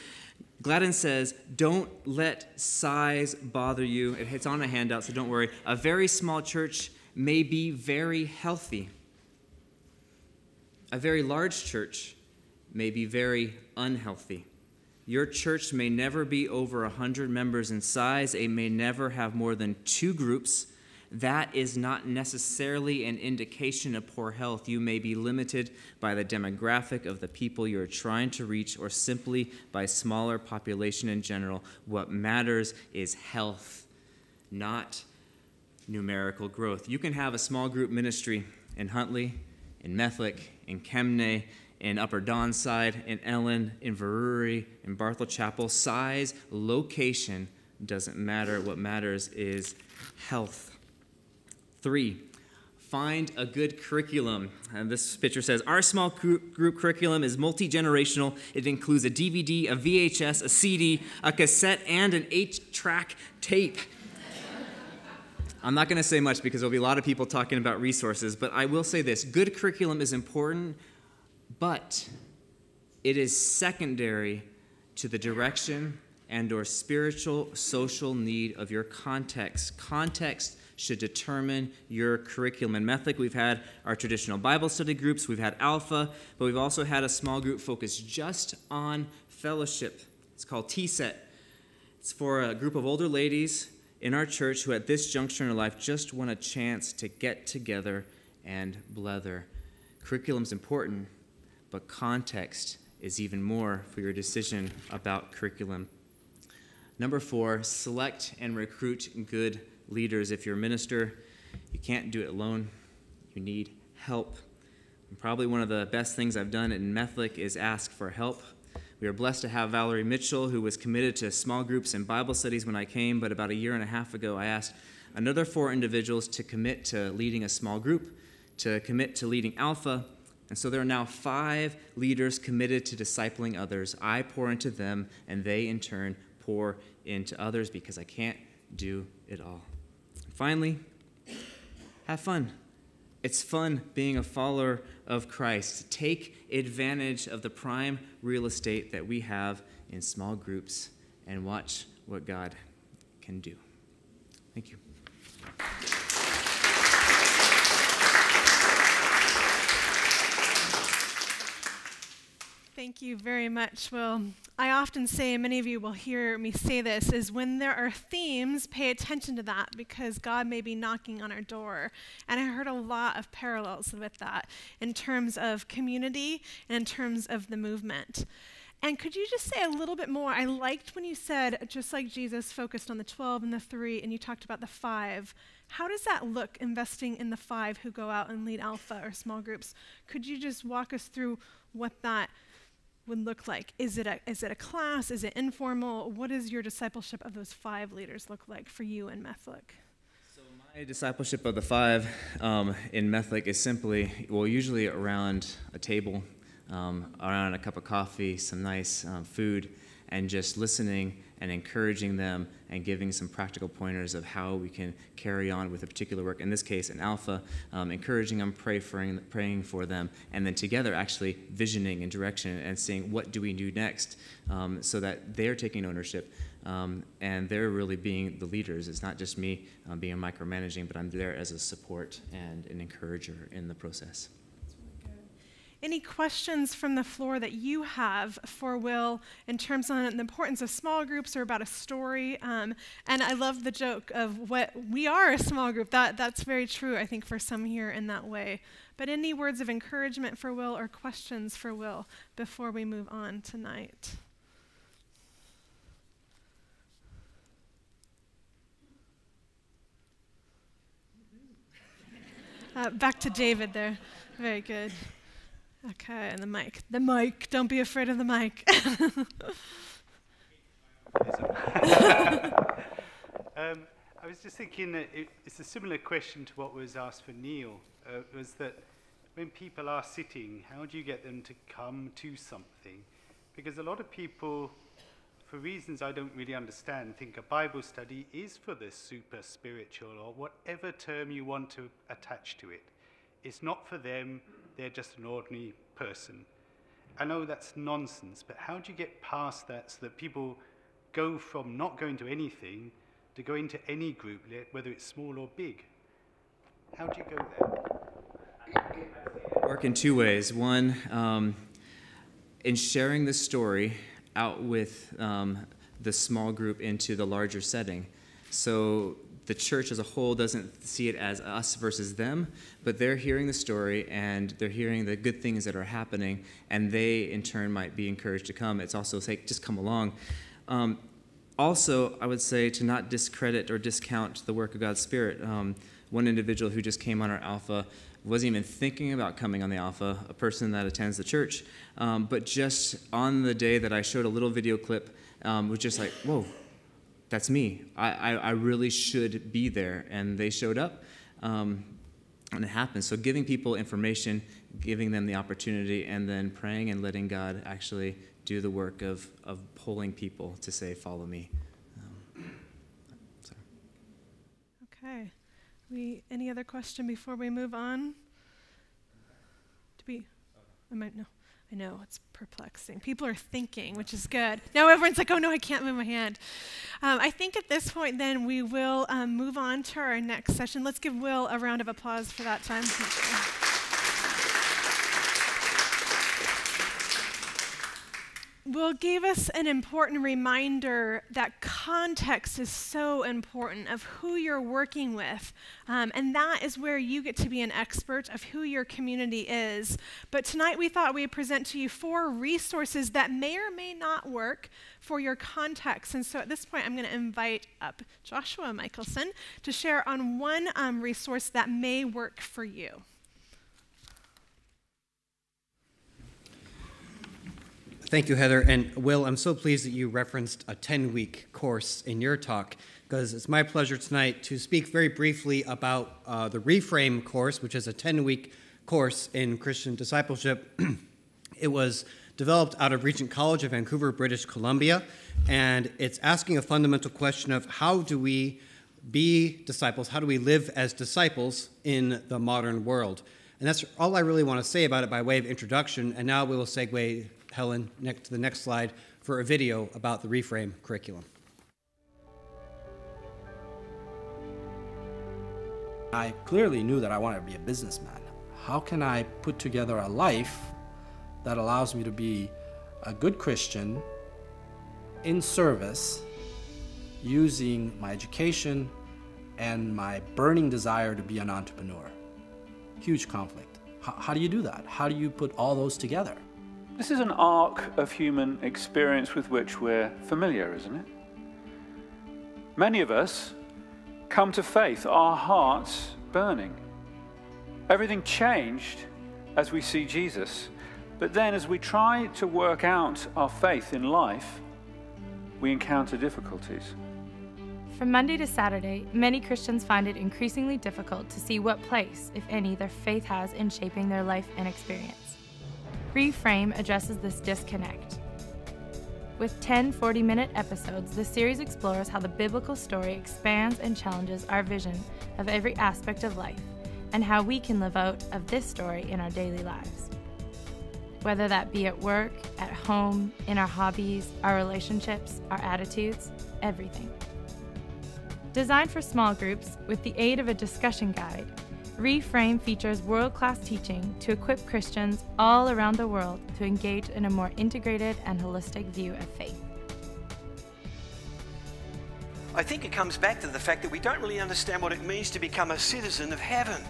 Gladden says, don't let size bother you. It's on a handout, so don't worry. A very small church may be very healthy. A very large church may be very unhealthy. Your church may never be over 100 members in size. It may never have more than 2 groups. That is not necessarily an indication of poor health. You may be limited by the demographic of the people you're trying to reach or simply by smaller population in general. What matters is health, not numerical growth. You can have a small group ministry in Huntley, in Methlick, in Kemnay, in Upper Donside, in Ellen, in Veruri, in Barthel Chapel. Size, location doesn't matter. What matters is health. 3, find a good curriculum. And this picture says, our small group curriculum is multi-generational. It includes a DVD, a VHS, a CD, a cassette, and an 8-track tape. I'm not going to say much because there'll be a lot of people talking about resources, but I will say this. Good curriculum is important, but it is secondary to the direction and or spiritual, social need of your context. Context should determine your curriculum. In Methlick, we've had our traditional Bible study groups, we've had Alpha, but we've also had a small group focused just on fellowship. It's called T-Set. It's for a group of older ladies in our church who at this juncture in their life just want a chance to get together and blether. Curriculum's important, but context is even more for your decision about curriculum. Number 4, select and recruit good leaders. If you're a minister, you can't do it alone. You need help. And probably one of the best things I've done in Methlick is ask for help. We are blessed to have Valerie Mitchell, who was committed to small groups and Bible studies when I came, but about a year and a half ago, I asked another 4 individuals to commit to leading a small group, to commit to leading Alpha, and so there are now 5 leaders committed to discipling others. I pour into them, and they in turn pour into others because I can't do it all. Finally, have fun. It's fun being a follower of Christ. Take advantage of the prime real estate that we have in small groups and watch what God can do. Thank you. Thank you very much, Will. I often say, many of you will hear me say this, is when there are themes, pay attention to that because God may be knocking on our door. And I heard a lot of parallels with that in terms of community and in terms of the movement. And could you just say a little bit more? I liked when you said, just like Jesus focused on the 12 and the 3, and you talked about the 5. How does that look, investing in the 5 who go out and lead alpha or small groups? Could you just walk us through what that would look like? Is it a class? Is it informal? What does your discipleship of those 5 leaders look like for you in Methlick? So my discipleship of the 5 in Methlick is simply, well, usually around a table, around a cup of coffee, some nice food, and just listening and encouraging them and giving some practical pointers of how we can carry on with a particular work. In this case, an alpha, encouraging them, praying for them, and then together actually visioning and direction and seeing what do we do next, so that they're taking ownership and they're really being the leaders. It's not just me being micromanaging, but I'm there as a support and an encourager in the process. Any questions from the floor that you have for Will in terms of the importance of small groups or about a story? And I love the joke of what we are a small group. That's very true, I think, for some here in that way. But any words of encouragement for Will or questions for Will before we move on tonight? Back to David there. Very good. Okay, and the mic. The mic. Don't be afraid of the mic. I was just thinking that it's a similar question to what was asked for Neil, was that when people are sitting, how do you get them to come to something? Because a lot of people, for reasons I don't really understand, think a Bible study is for the super spiritual or whatever term you want to attach to it. It's not for them. They're just an ordinary person. I know that's nonsense, but how do you get past that so that people go from not going to anything to go into any group, whether it's small or big? How do you go there? Work in 2 ways. One, in sharing the story out with the small group into the larger setting. So the church as a whole doesn't see it as us versus them, but they're hearing the story and they're hearing the good things that are happening, and they in turn might be encouraged to come. It's also say, just come along. Also, I would say to not discredit or discount the work of God's Spirit. One individual who just came on our Alpha wasn't even thinking about coming on the Alpha, a person that attends the church, but just on the day that I showed a little video clip, was just like, whoa, that's me. I really should be there. And they showed up, and it happened. So giving people information, giving them the opportunity, and then praying and letting God actually do the work of pulling people to say, follow me. Okay. Any other question before we move on? I know, it's perplexing. People are thinking, which is good. Now everyone's like, oh no, I can't move my hand. I think at this point then we will move on to our next session. Let's give Will a round of applause for that time. Will gave us an important reminder that context is so important of who you're working with. And that is where you get to be an expert of who your community is. But tonight we thought we'd present to you 4 resources that may or may not work for your context. And so at this point, I'm going to invite up Joshua Michelson to share on one resource that may work for you. Thank you, Heather. And Will, I'm so pleased that you referenced a 10-week course in your talk, because it's my pleasure tonight to speak very briefly about the Reframe course, which is a 10-week course in Christian discipleship. It was developed out of Regent College of Vancouver, British Columbia, and it's asking a fundamental question of how do we be disciples, how do we live as disciples in the modern world? And that's all I really want to say about it by way of introduction, and now we will segue Helen, to the next slide for a video about the Reframe curriculum. I clearly knew that I wanted to be a businessman. How can I put together a life that allows me to be a good Christian in service using my education and my burning desire to be an entrepreneur. Huge conflict. How do you do that? How do you put all those together? This is an arc of human experience with which we're familiar, isn't it? Many of us come to faith, our hearts burning. Everything changed as we see Jesus. But then as we try to work out our faith in life, we encounter difficulties. From Monday to Saturday, many Christians find it increasingly difficult to see what place, if any, their faith has in shaping their life and experience. Reframe addresses this disconnect. With 10 40-minute episodes, the series explores how the biblical story expands and challenges our vision of every aspect of life and how we can live out of this story in our daily lives. Whether that be at work, at home, in our hobbies, our relationships, our attitudes, everything. Designed for small groups, with the aid of a discussion guide, Reframe features world-class teaching to equip Christians all around the world to engage in a more integrated and holistic view of faith. I think it comes back to the fact that we don't really understand what it means to become a citizen of heaven.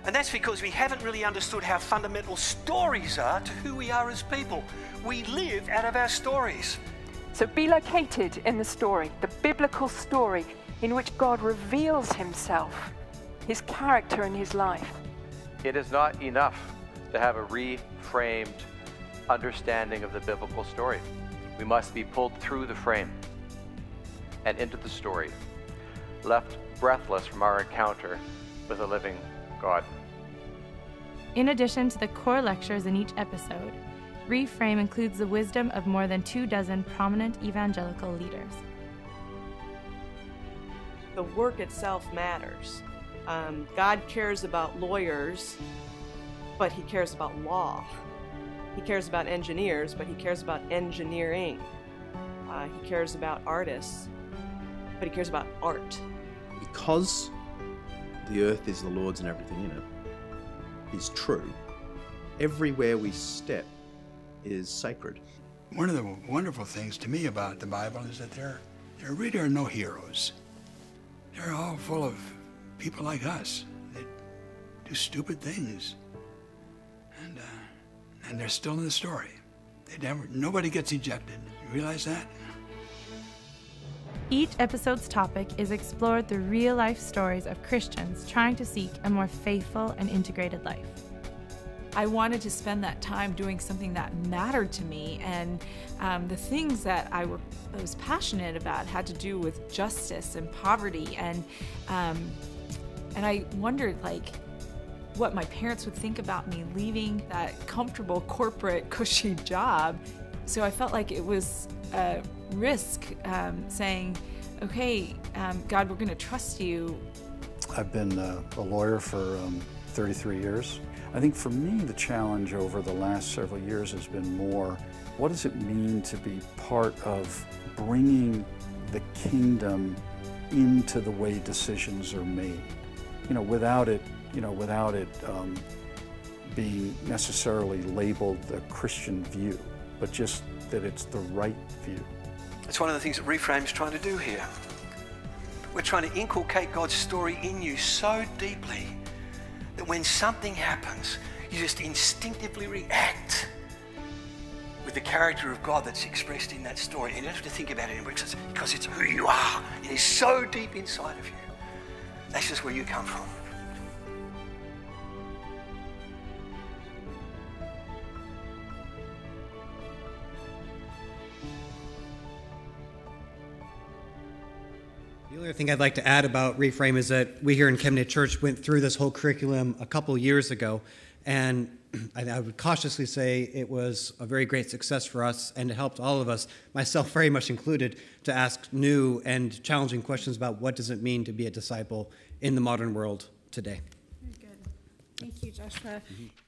And that's because we haven't really understood how fundamental stories are to who we are as people. We live out of our stories. So be located in the story, the biblical story in which God reveals himself, his character and his life. It is not enough to have a reframed understanding of the biblical story. We must be pulled through the frame and into the story, left breathless from our encounter with a living God. In addition to the core lectures in each episode, Reframe includes the wisdom of more than 24 prominent evangelical leaders. The work itself matters. God cares about lawyers, but he cares about law. He cares about engineers, but he cares about engineering. He cares about artists, but he cares about art. Because the earth is the Lord's and everything in it is true, everywhere we step is sacred. One of the wonderful things to me about the Bible is that there really are no heroes. They're all full of people like us that do stupid things. And they're still in the story. Nobody gets ejected. You realize that? Each episode's topic is explored through real-life stories of Christians trying to seek a more faithful and integrated life. I wanted to spend that time doing something that mattered to me, and the things that I was passionate about had to do with justice and poverty, and I wondered what my parents would think about me leaving that comfortable corporate cushy job. So I felt like it was a risk saying, okay, God, we're going to trust you. I've been a lawyer for 33 years. I think for me, the challenge over the last several years has been more, what does it mean to be part of bringing the kingdom into the way decisions are made? Without it being necessarily labeled a Christian view, but just that it's the right view. It's one of the things that Reframe's trying to do here. We're trying to inculcate God's story in you so deeply that when something happens, you just instinctively react with the character of God that's expressed in that story. And you don't have to think about it because it's who you are. It is so deep inside of you. That's just where you come from. The only thing I'd like to add about Reframe is that we here in Kemnay Church went through this whole curriculum a couple years ago, and I would cautiously say it was a very great success for us, and it helped all of us, myself very much included, to ask new and challenging questions about what does it mean to be a disciple in the modern world today. Thank you, Joshua.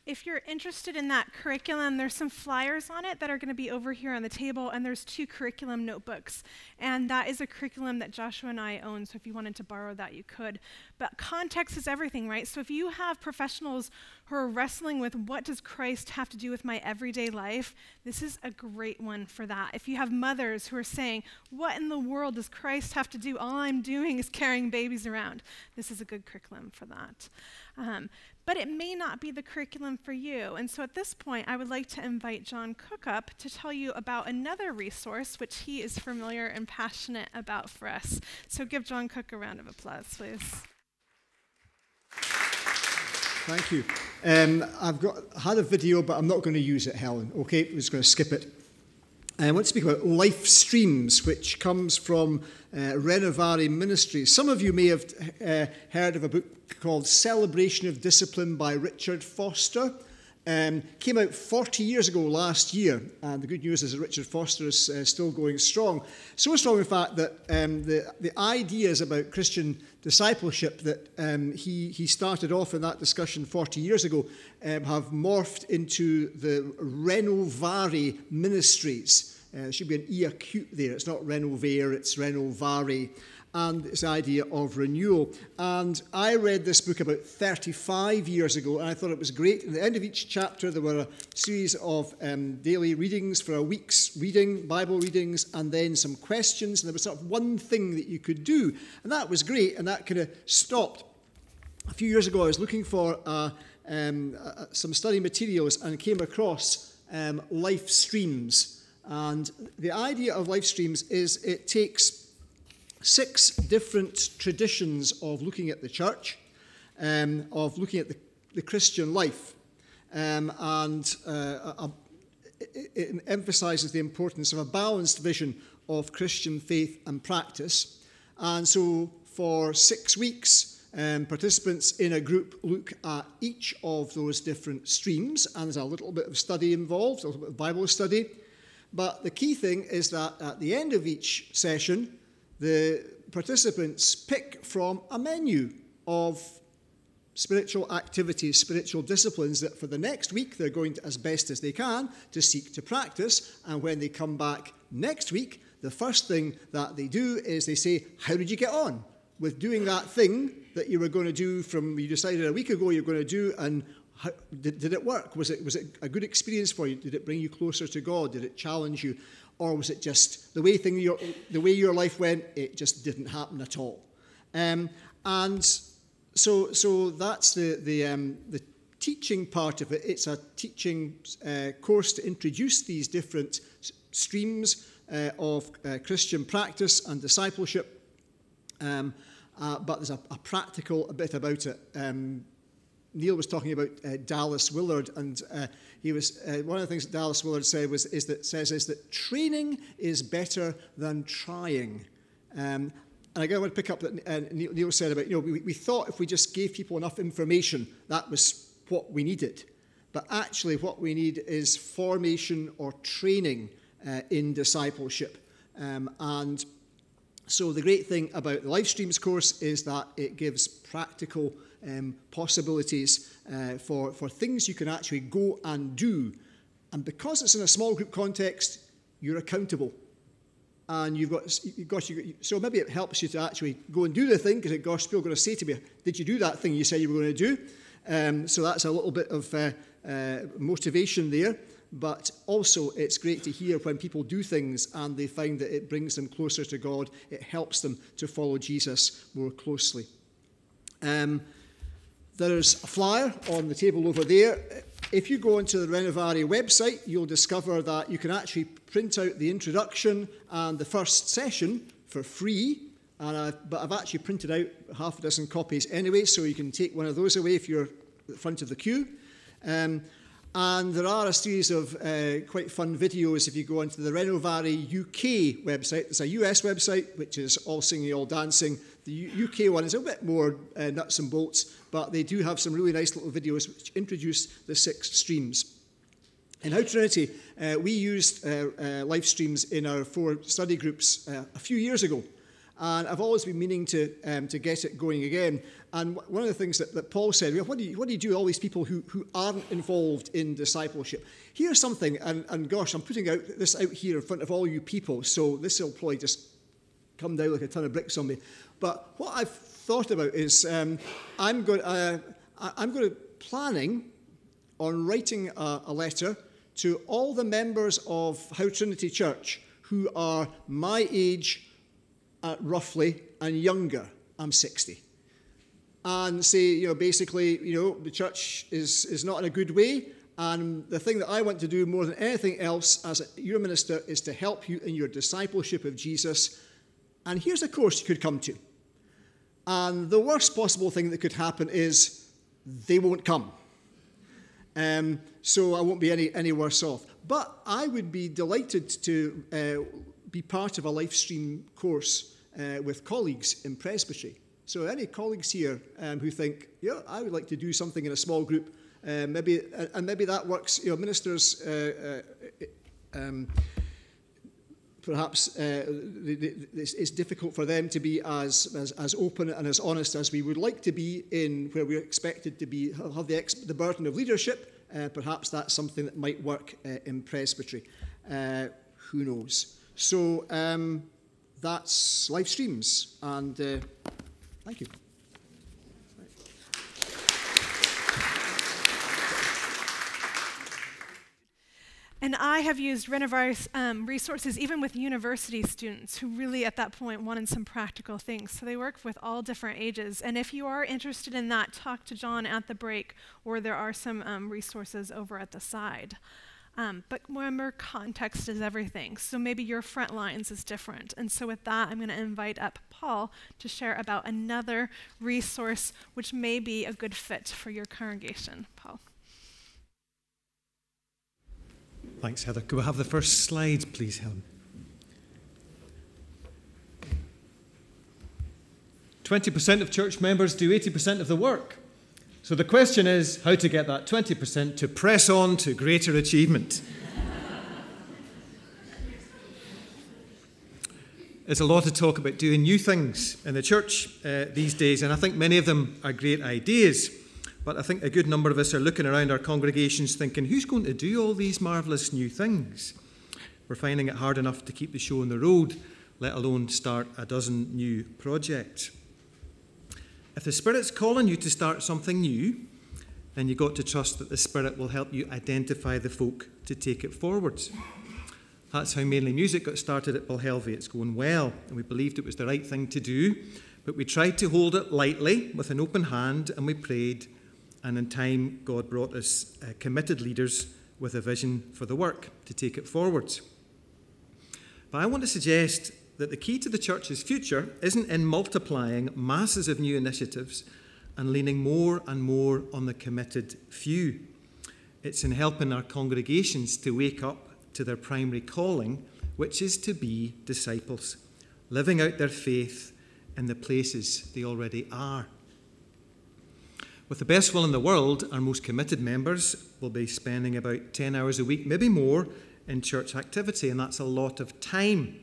If you're interested in that curriculum, there's some flyers on it that are going to be over here on the table, and there's 2 curriculum notebooks. And that is a curriculum that Joshua and I own, so if you wanted to borrow that, you could. But context is everything, right? So if you have professionals who are wrestling with what does Christ have to do with my everyday life, this is a great one for that. If you have mothers who are saying, what in the world does Christ have to do? All I'm doing is carrying babies around. This is a good curriculum for that. But it may not be the curriculum for you. And so at this point, I would like to invite John Cook up to tell you about another resource which he is familiar and passionate about for us. So give John Cook a round of applause, please. Thank you. I've had a video, but I'm not going to use it, Helen. Okay, I'm just going to skip it. I want to speak about life streams, which comes from Renovare Ministries. Some of you may have heard of a book called Celebration of Discipline by Richard Foster. Came out 40 years ago last year, and the good news is that Richard Foster is still going strong. So strong, in fact, that the ideas about Christian discipleship that he started off in that discussion 40 years ago have morphed into the Renovare Ministries. There should be an E acute there. It's not Renovare, it's Renovare. And it's the idea of renewal. And I read this book about 35 years ago, and I thought it was great. At the end of each chapter, there were a series of daily readings for a week's reading, Bible readings, and then some questions. And there was sort of one thing that you could do. And that was great, and that kind of stopped. A few years ago, I was looking for some study materials and came across life streams. And the idea of life streams is it takes 6 different traditions of looking at the church, of looking at the Christian life, and it emphasizes the importance of a balanced vision of Christian faith and practice. And so for 6 weeks, participants in a group look at each of those different streams, and there's a little bit of study involved, a little bit of Bible study. But the key thing is that at the end of each session, the participants pick from a menu of spiritual activities, spiritual disciplines that for the next week they're going to, as best as they can, to seek to practice. And when they come back next week, the first thing that they do is they say, how did you get on with doing that thing that you were going to do from, you decided a week ago you're going to do, and how, did it work? Was it a good experience for you? Did it bring you closer to God? Did it challenge you? Or was it just the way your life went? It just didn't happen at all. And so that's the teaching part of it. It's a teaching course to introduce these different streams of Christian practice and discipleship. But there's a practical bit about it. Neil was talking about Dallas Willard, and he was one of the things that Dallas Willard said is that training is better than trying. And again, I want to pick up that Neil said about, we thought if we just gave people enough information, that was what we needed. But actually, what we need is formation or training in discipleship. And so the great thing about the Life Streams course is that it gives practical possibilities for things you can actually go and do. And because it's in a small group context, you're accountable. And so maybe it helps you to actually go and do the thing, because gosh, people are going to say to me, did you do that thing you said you were going to do? So that's a little bit of motivation there. But also it's great to hear when people do things and they find that it brings them closer to God. It helps them to follow Jesus more closely. There's a flyer on the table over there. If you go onto the Renovare website, you'll discover that you can actually print out the introduction and the first session for free. But I've actually printed out half a dozen copies anyway, so you can take one of those away if you're at the front of the queue. And there are a series of quite fun videos if you go onto the Renovare UK website. It's a US website, which is all singing, all dancing. The UK one is a bit more nuts and bolts, but they do have some really nice little videos which introduce the 6 streams. In How Trinity, we used live streams in our 4 study groups a few years ago. And I've always been meaning to get it going again. And one of the things that Paul said, what do you do with all these people who aren't involved in discipleship? Here's something, and gosh, I'm putting this out here in front of all you people, so this will probably just come down like a ton of bricks on me. But what I've thought about is I'm planning on writing a letter to all the members of How Trinity Church who are my age, roughly, and younger. I'm 60. And say, basically, the church is not in a good way, and the thing that I want to do more than anything else as your minister is to help you in your discipleship of Jesus. And here's a course you could come to. And the worst possible thing that could happen is they won't come. So I won't be any worse off. But I would be delighted to be part of a live stream course with colleagues in presbytery. So any colleagues here who think, I would like to do something in a small group, maybe that works. Ministers, perhaps it's difficult for them to be as open and as honest as we would like to be in where we're expected to be, have the burden of leadership. Perhaps that's something that might work in presbytery. Who knows? So that's live streams, and thank you. And I have used Renovar's resources even with university students who really at that point wanted some practical things. So they work with all different ages. And if you are interested in that, talk to John at the break, or there are some resources over at the side. But remember, context is everything. So maybe your front lines is different. And so with that, I'm going to invite up Paul to share about another resource which may be a good fit for your congregation. Paul. Thanks, Heather. Could we have the first slides, please, Helen? 20% of church members do 80% of the work. So the question is how to get that 20% to press on to greater achievement. There's a lot of talk about doing new things in the church these days, and I think many of them are great ideas. But I think a good number of us are looking around our congregations thinking, who's going to do all these marvellous new things? We're finding it hard enough to keep the show on the road, let alone start a dozen new projects. If the Spirit's calling you to start something new, then you've got to trust that the Spirit will help you identify the folk to take it forwards. That's how Mainly Music got started at Balhelvie. It's going well, and we believed it was the right thing to do, but we tried to hold it lightly with an open hand, and we prayed. And in time, God brought us committed leaders with a vision for the work to take it forwards. But I want to suggest that the key to the church's future isn't in multiplying masses of new initiatives and leaning more and more on the committed few. It's in helping our congregations to wake up to their primary calling, which is to be disciples, living out their faith in the places they already are. With the best will in the world, our most committed members will be spending about 10 hours a week, maybe more, in church activity, and that's a lot of time.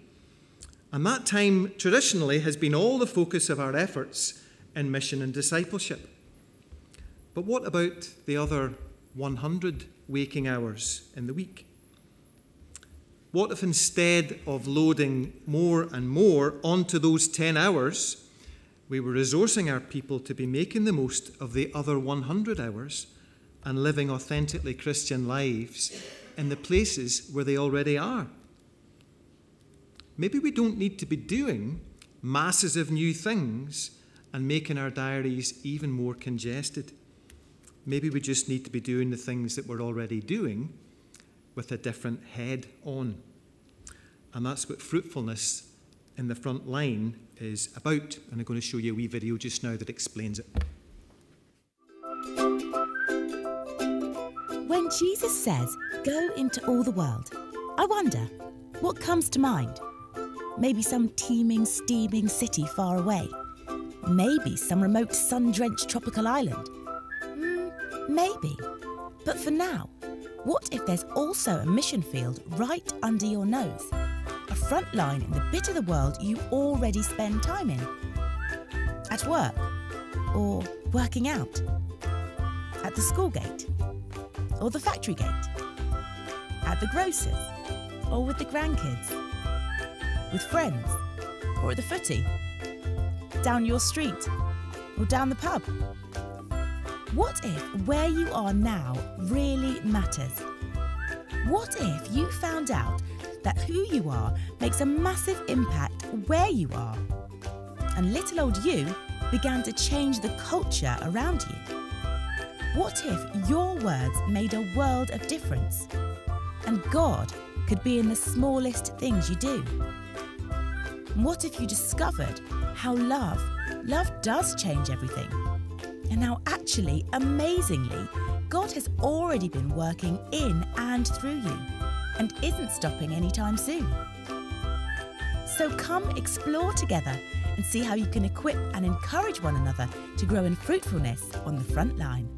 And that time, traditionally, has been all the focus of our efforts in mission and discipleship. But what about the other 100 waking hours in the week? What if instead of loading more and more onto those 10 hours, we were resourcing our people to be making the most of the other 100 hours and living authentically Christian lives in the places where they already are? Maybe we don't need to be doing masses of new things and making our diaries even more congested. Maybe we just need to be doing the things that we're already doing with a different head on. And that's what fruitfulness in the front line is about. And I'm going to show you a wee video just now that explains it. When Jesus says, go into all the world, I wonder, what comes to mind? Maybe some teeming, steaming city far away. Maybe some remote sun-drenched tropical island. Maybe. But for now, what if there's also a mission field right under your nose? A front line in the bit of the world you already spend time in. At work, or working out. At the school gate, or the factory gate. At the grocer's, or with the grandkids. With friends, or at the footy. Down your street, or down the pub. What if where you are now really matters? What if you found out that who you are makes a massive impact where you are? And little old you began to change the culture around you. What if your words made a world of difference? And God could be in the smallest things you do? What if you discovered how love does change everything? And how actually, amazingly, God has already been working in and through you and isn't stopping anytime soon. So come explore together and see how you can equip and encourage one another to grow in fruitfulness on the front line.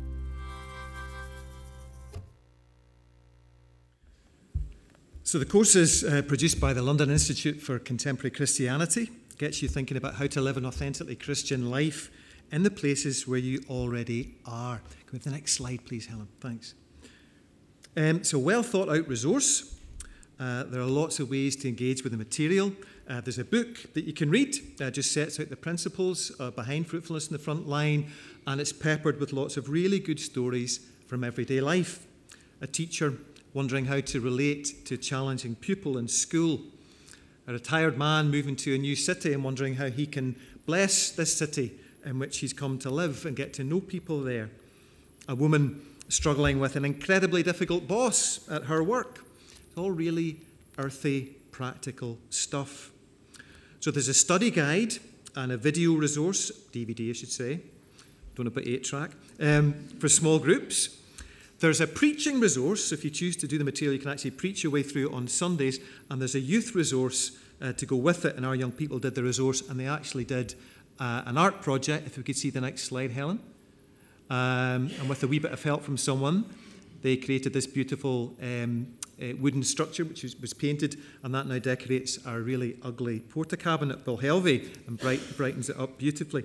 So the course is produced by the London Institute for Contemporary Christianity. Gets you thinking about how to live an authentically Christian life in the places where you already are. Can we have the next slide, please, Helen? Thanks. So well thought out resource. There are lots of ways to engage with the material. There's a book that you can read that just sets out the principles behind fruitfulness in the front line, and it's peppered with lots of really good stories from everyday life. A teacher wondering how to relate to a challenging pupil in school. A retired man moving to a new city and wondering how he can bless this city in which he's come to live and get to know people there. A woman struggling with an incredibly difficult boss at her work. It's all really earthy, practical stuff. So there's a study guide and a video resource, DVD I should say, don't know about 8-track, for small groups. There's a preaching resource, so if you choose to do the material, you can actually preach your way through on Sundays, and there's a youth resource to go with it, and our young people did the resource, and they actually did an art project, if we could see the next slide, Helen. And with a wee bit of help from someone, they created this beautiful wooden structure which was painted, and that now decorates our really ugly porta-cabin at Bilhelvie and brightens it up beautifully.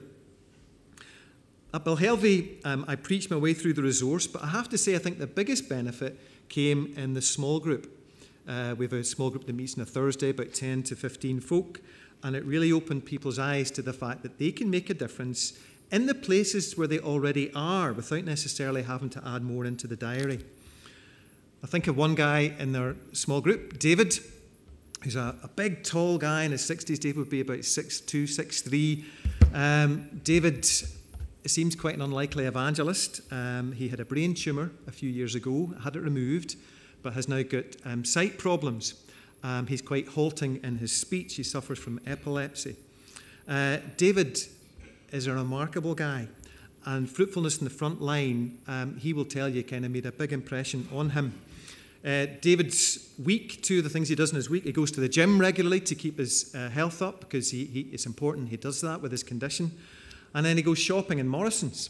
At Bilhelvie, I preached my way through the resource, but I have to say I think the biggest benefit came in the small group. We have a small group that meets on a Thursday, about 10 to 15 folk, and it really opened people's eyes to the fact that they can make a difference in the places where they already are without necessarily having to add more into the diary. I think of one guy in their small group, David, who's a big, tall guy in his 60s. David would be about 6'2", 6'3". David seems quite an unlikely evangelist. He had a brain tumour a few years ago, had it removed, but has now got sight problems. He's quite halting in his speech. He suffers from epilepsy. David is a remarkable guy, and fruitfulness in the front line, he will tell you, kind of made a big impression on him. David's week, 2 of the things he does in his week, he goes to the gym regularly to keep his health up, because it's important he does that with his condition. And then he goes shopping in Morrison's.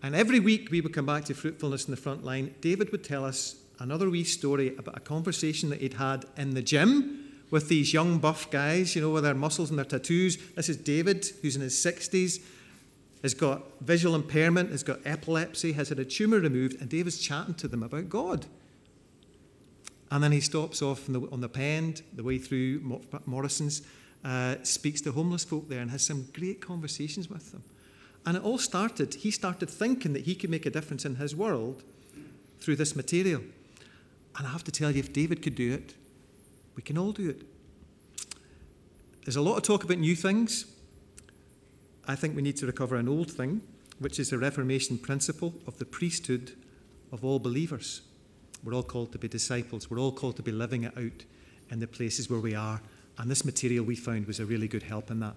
And every week we would come back to fruitfulness in the front line. David would tell us another wee story about a conversation that he'd had in the gym with these young buff guys, you know, with their muscles and their tattoos. This is David, who's in his 60s, has got visual impairment, has got epilepsy, has had a tumour removed, and David's chatting to them about God. And then he stops off on the Pend, the way through Morrison's, speaks to homeless folk there and has some great conversations with them. And it all started, he started thinking that he could make a difference in his world through this material. And I have to tell you, if David could do it, we can all do it. There's a lot of talk about new things. I think we need to recover an old thing, which is the Reformation principle of the priesthood of all believers. We're all called to be disciples. We're all called to be living it out in the places where we are. And this material we found was a really good help in that.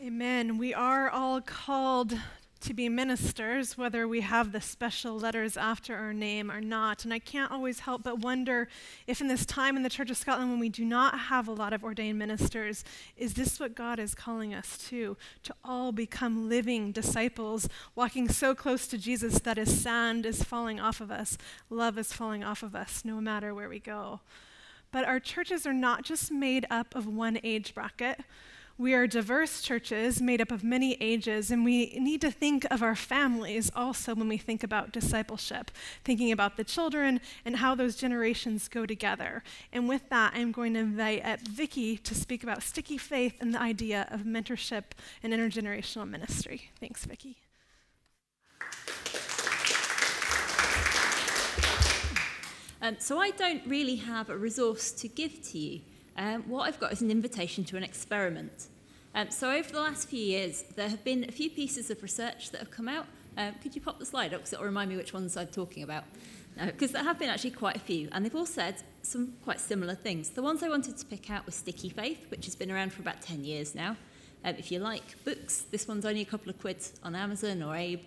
Amen. We are all called to be ministers, whether we have the special letters after our name or not. And I can't always help but wonder if in this time in the Church of Scotland when we do not have a lot of ordained ministers, is this what God is calling us to all become living disciples, walking so close to Jesus that as sand is falling off of us, love is falling off of us, no matter where we go. But our churches are not just made up of one age bracket. We are diverse churches made up of many ages, and we need to think of our families also when we think about discipleship, thinking about the children and how those generations go together. And with that, I'm going to invite Vicky to speak about sticky faith and the idea of mentorship and intergenerational ministry. Thanks, Vicky. So I don't really have a resource to give to you. What I've got is an invitation to an experiment. So over the last few years, there have been a few pieces of research that have come out. Could you pop the slide up, because it'll remind me which ones I'm talking about? Because there have been actually quite a few, and they've all said some quite similar things. The ones I wanted to pick out was Sticky Faith, which has been around for about 10 years now. If you like books, this one's only a couple of quid on Amazon or Abe,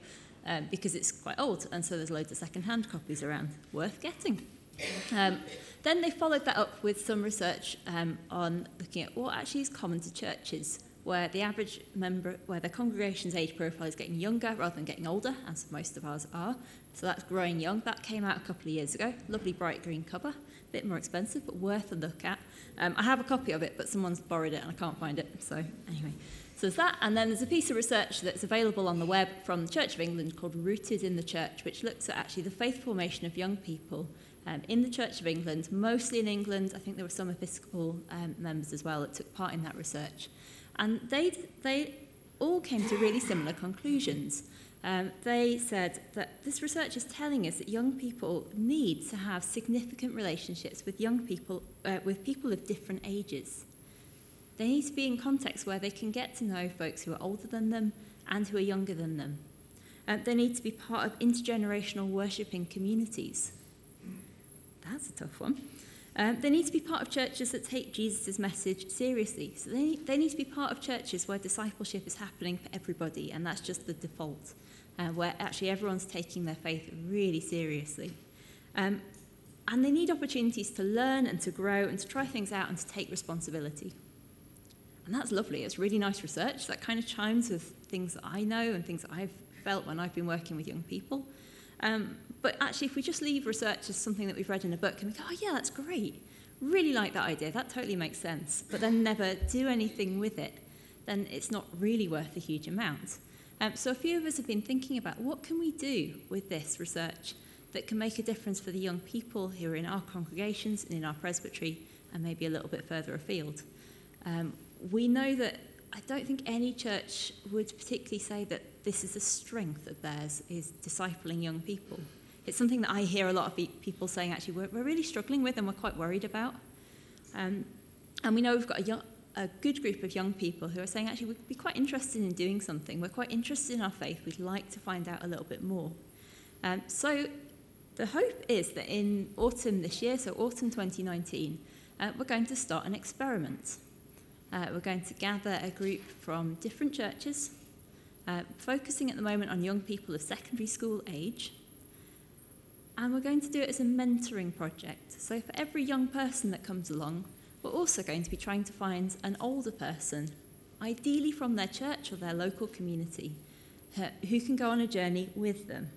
because it's quite old, and so there's loads of second-hand copies around. Worth getting. Then they followed that up with some research on looking at what actually is common to churches, where the average member, where the congregation's age profile is getting younger rather than getting older, as most of ours are. So that's growing young. That came out a couple of years ago. Lovely bright green cover, a bit more expensive, but worth a look at. I have a copy of it, but someone's borrowed it and I can't find it. So anyway, so there's that. And then there's a piece of research that's available on the web from the Church of England called Rooted in the Church, which looks at actually the faith formation of young people in the Church of England, mostly in England. I think there were some Episcopal members as well that took part in that research. And they all came to really similar conclusions. They said that this research is telling us that young people need to have significant relationships with young people, with people of different ages. They need to be in contexts where they can get to know folks who are older than them and who are younger than them. They need to be part of intergenerational worshipping communities. That's a tough one. They need to be part of churches that take Jesus' message seriously. So they need to be part of churches where discipleship is happening for everybody, and that's just the default, where actually everyone's taking their faith really seriously. And they need opportunities to learn and to grow and to try things out and to take responsibility. And that's lovely. It's really nice research. That kind of chimes with things that I know and things that I've felt when I've been working with young people. But actually, if we just leave research as something that we've read in a book and we go, oh yeah, that's great, really like that idea, that totally makes sense, but then never do anything with it, then it's not really worth a huge amount. So a few of us have been thinking about what can we do with this research that can make a difference for the young people who are in our congregations and in our presbytery and maybe a little bit further afield. We know that I don't think any church would particularly say that this is a strength of theirs, is discipling young people. It's something that I hear a lot of people saying, actually, we're really struggling with and we're quite worried about. And we know we've got a good group of young people who are saying, actually, we'd be quite interested in doing something. We're quite interested in our faith. We'd like to find out a little bit more. So the hope is that in autumn this year, so autumn 2019, we're going to start an experiment. We're going to gather a group from different churches, focusing at the moment on young people of secondary school age. And we're going to do it as a mentoring project. So for every young person that comes along, we're also going to be trying to find an older person, ideally from their church or their local community, who can go on a journey with them.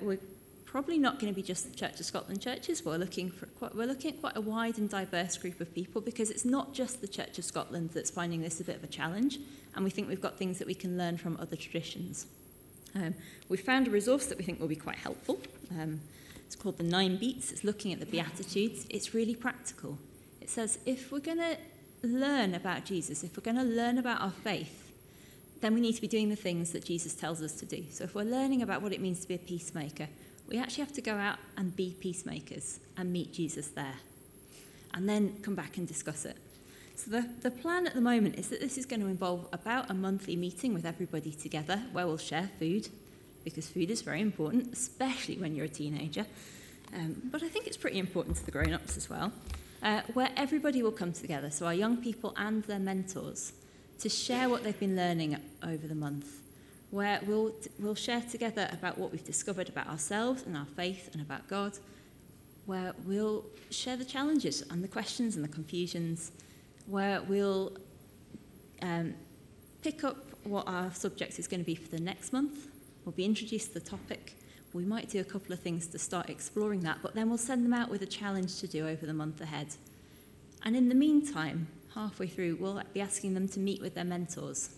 We're probably not going to be just Church of Scotland churches. We're looking at quite a wide and diverse group of people, because it's not just the Church of Scotland that's finding this a bit of a challenge, and we think we've got things that we can learn from other traditions. We've found a resource that we think will be quite helpful. It's called the 9 Beats. It's looking at the Beatitudes. It's really practical. It says if we're going to learn about Jesus, if we're going to learn about our faith, then we need to be doing the things that Jesus tells us to do. So if we're learning about what it means to be a peacemaker, we actually have to go out and be peacemakers and meet Jesus there, and then come back and discuss it. So the plan at the moment is that this is going to involve about a monthly meeting with everybody together, where we'll share food, because food is very important, especially when you're a teenager. But I think it's pretty important to the grown-ups as well, where everybody will come together, so our young people and their mentors, to share what they've been learning over the month, where we'll share together about what we've discovered about ourselves and our faith and about God, where we'll share the challenges and the questions and the confusions, where we'll pick up what our subject is going to be for the next month. We'll be introduced to the topic. We might do a couple of things to start exploring that, but then we'll send them out with a challenge to do over the month ahead. And in the meantime, halfway through, we'll be asking them to meet with their mentors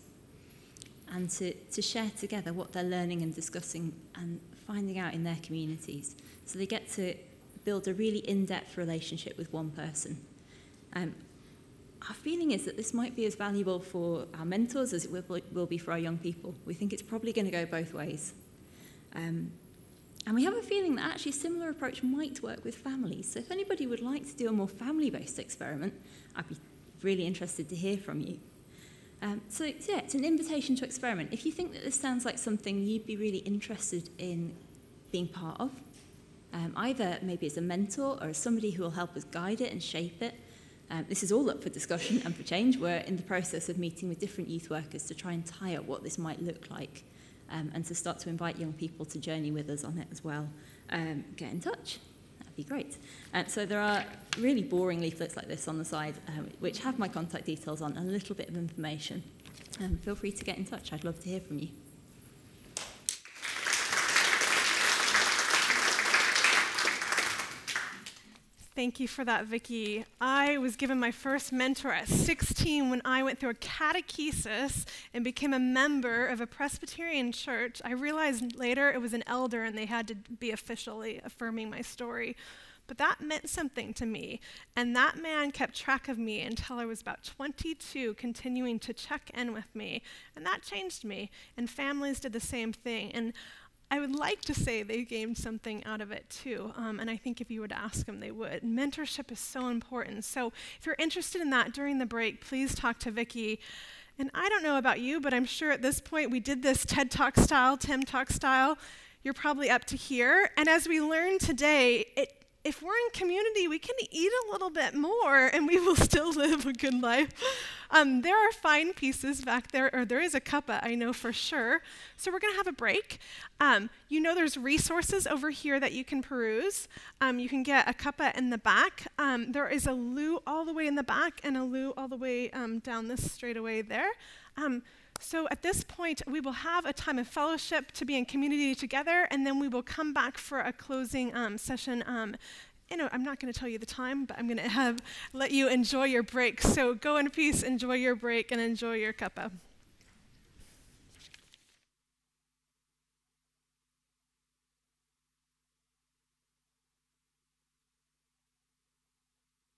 and to share together what they're learning and discussing and finding out in their communities. So they get to build a really in-depth relationship with one person. Our feeling is that this might be as valuable for our mentors as it will be for our young people. We think it's probably going to go both ways. And we have a feeling that actually a similar approach might work with families. So if anybody would like to do a more family-based experiment, I'd be really interested to hear from you. So yeah, it's an invitation to experiment. If you think that this sounds like something you'd be really interested in being part of, either maybe as a mentor or as somebody who will help us guide it and shape it, this is all up for discussion and for change. We're in the process of meeting with different youth workers to try and tie up what this might look like, and to start to invite young people to journey with us on it as well. Get in touch. That'd be great. So there are really boring leaflets like this on the side, which have my contact details on and a little bit of information. Feel free to get in touch. I'd love to hear from you. Thank you for that, Vicki. I was given my first mentor at 16 when I went through a catechesis and became a member of a Presbyterian church. I realized later it was an elder and they had to be officially affirming my story. But that meant something to me. And that man kept track of me until I was about 22, continuing to check in with me. And that changed me. And families did the same thing. And I would like to say they gained something out of it too, and I think if you would ask them, they would. Mentorship is so important. So if you're interested in that during the break, please talk to Vicki. And I don't know about you, but I'm sure at this point we did this TED Talk style, Tim Talk style. You're probably up to here. And as we learned today, if we're in community, we can eat a little bit more and we will still live a good life. There are fine pieces back there, or there is a cuppa, I know for sure. So we're going to have a break. You know there's resources over here that you can peruse. You can get a cuppa in the back. There is a loo all the way in the back and a loo all the way down this straightaway there. So at this point, we will have a time of fellowship to be in community together, and then we will come back for a closing session. I'm not going to tell you the time, but I'm going to let you enjoy your break. So go in peace, enjoy your break, and enjoy your cuppa.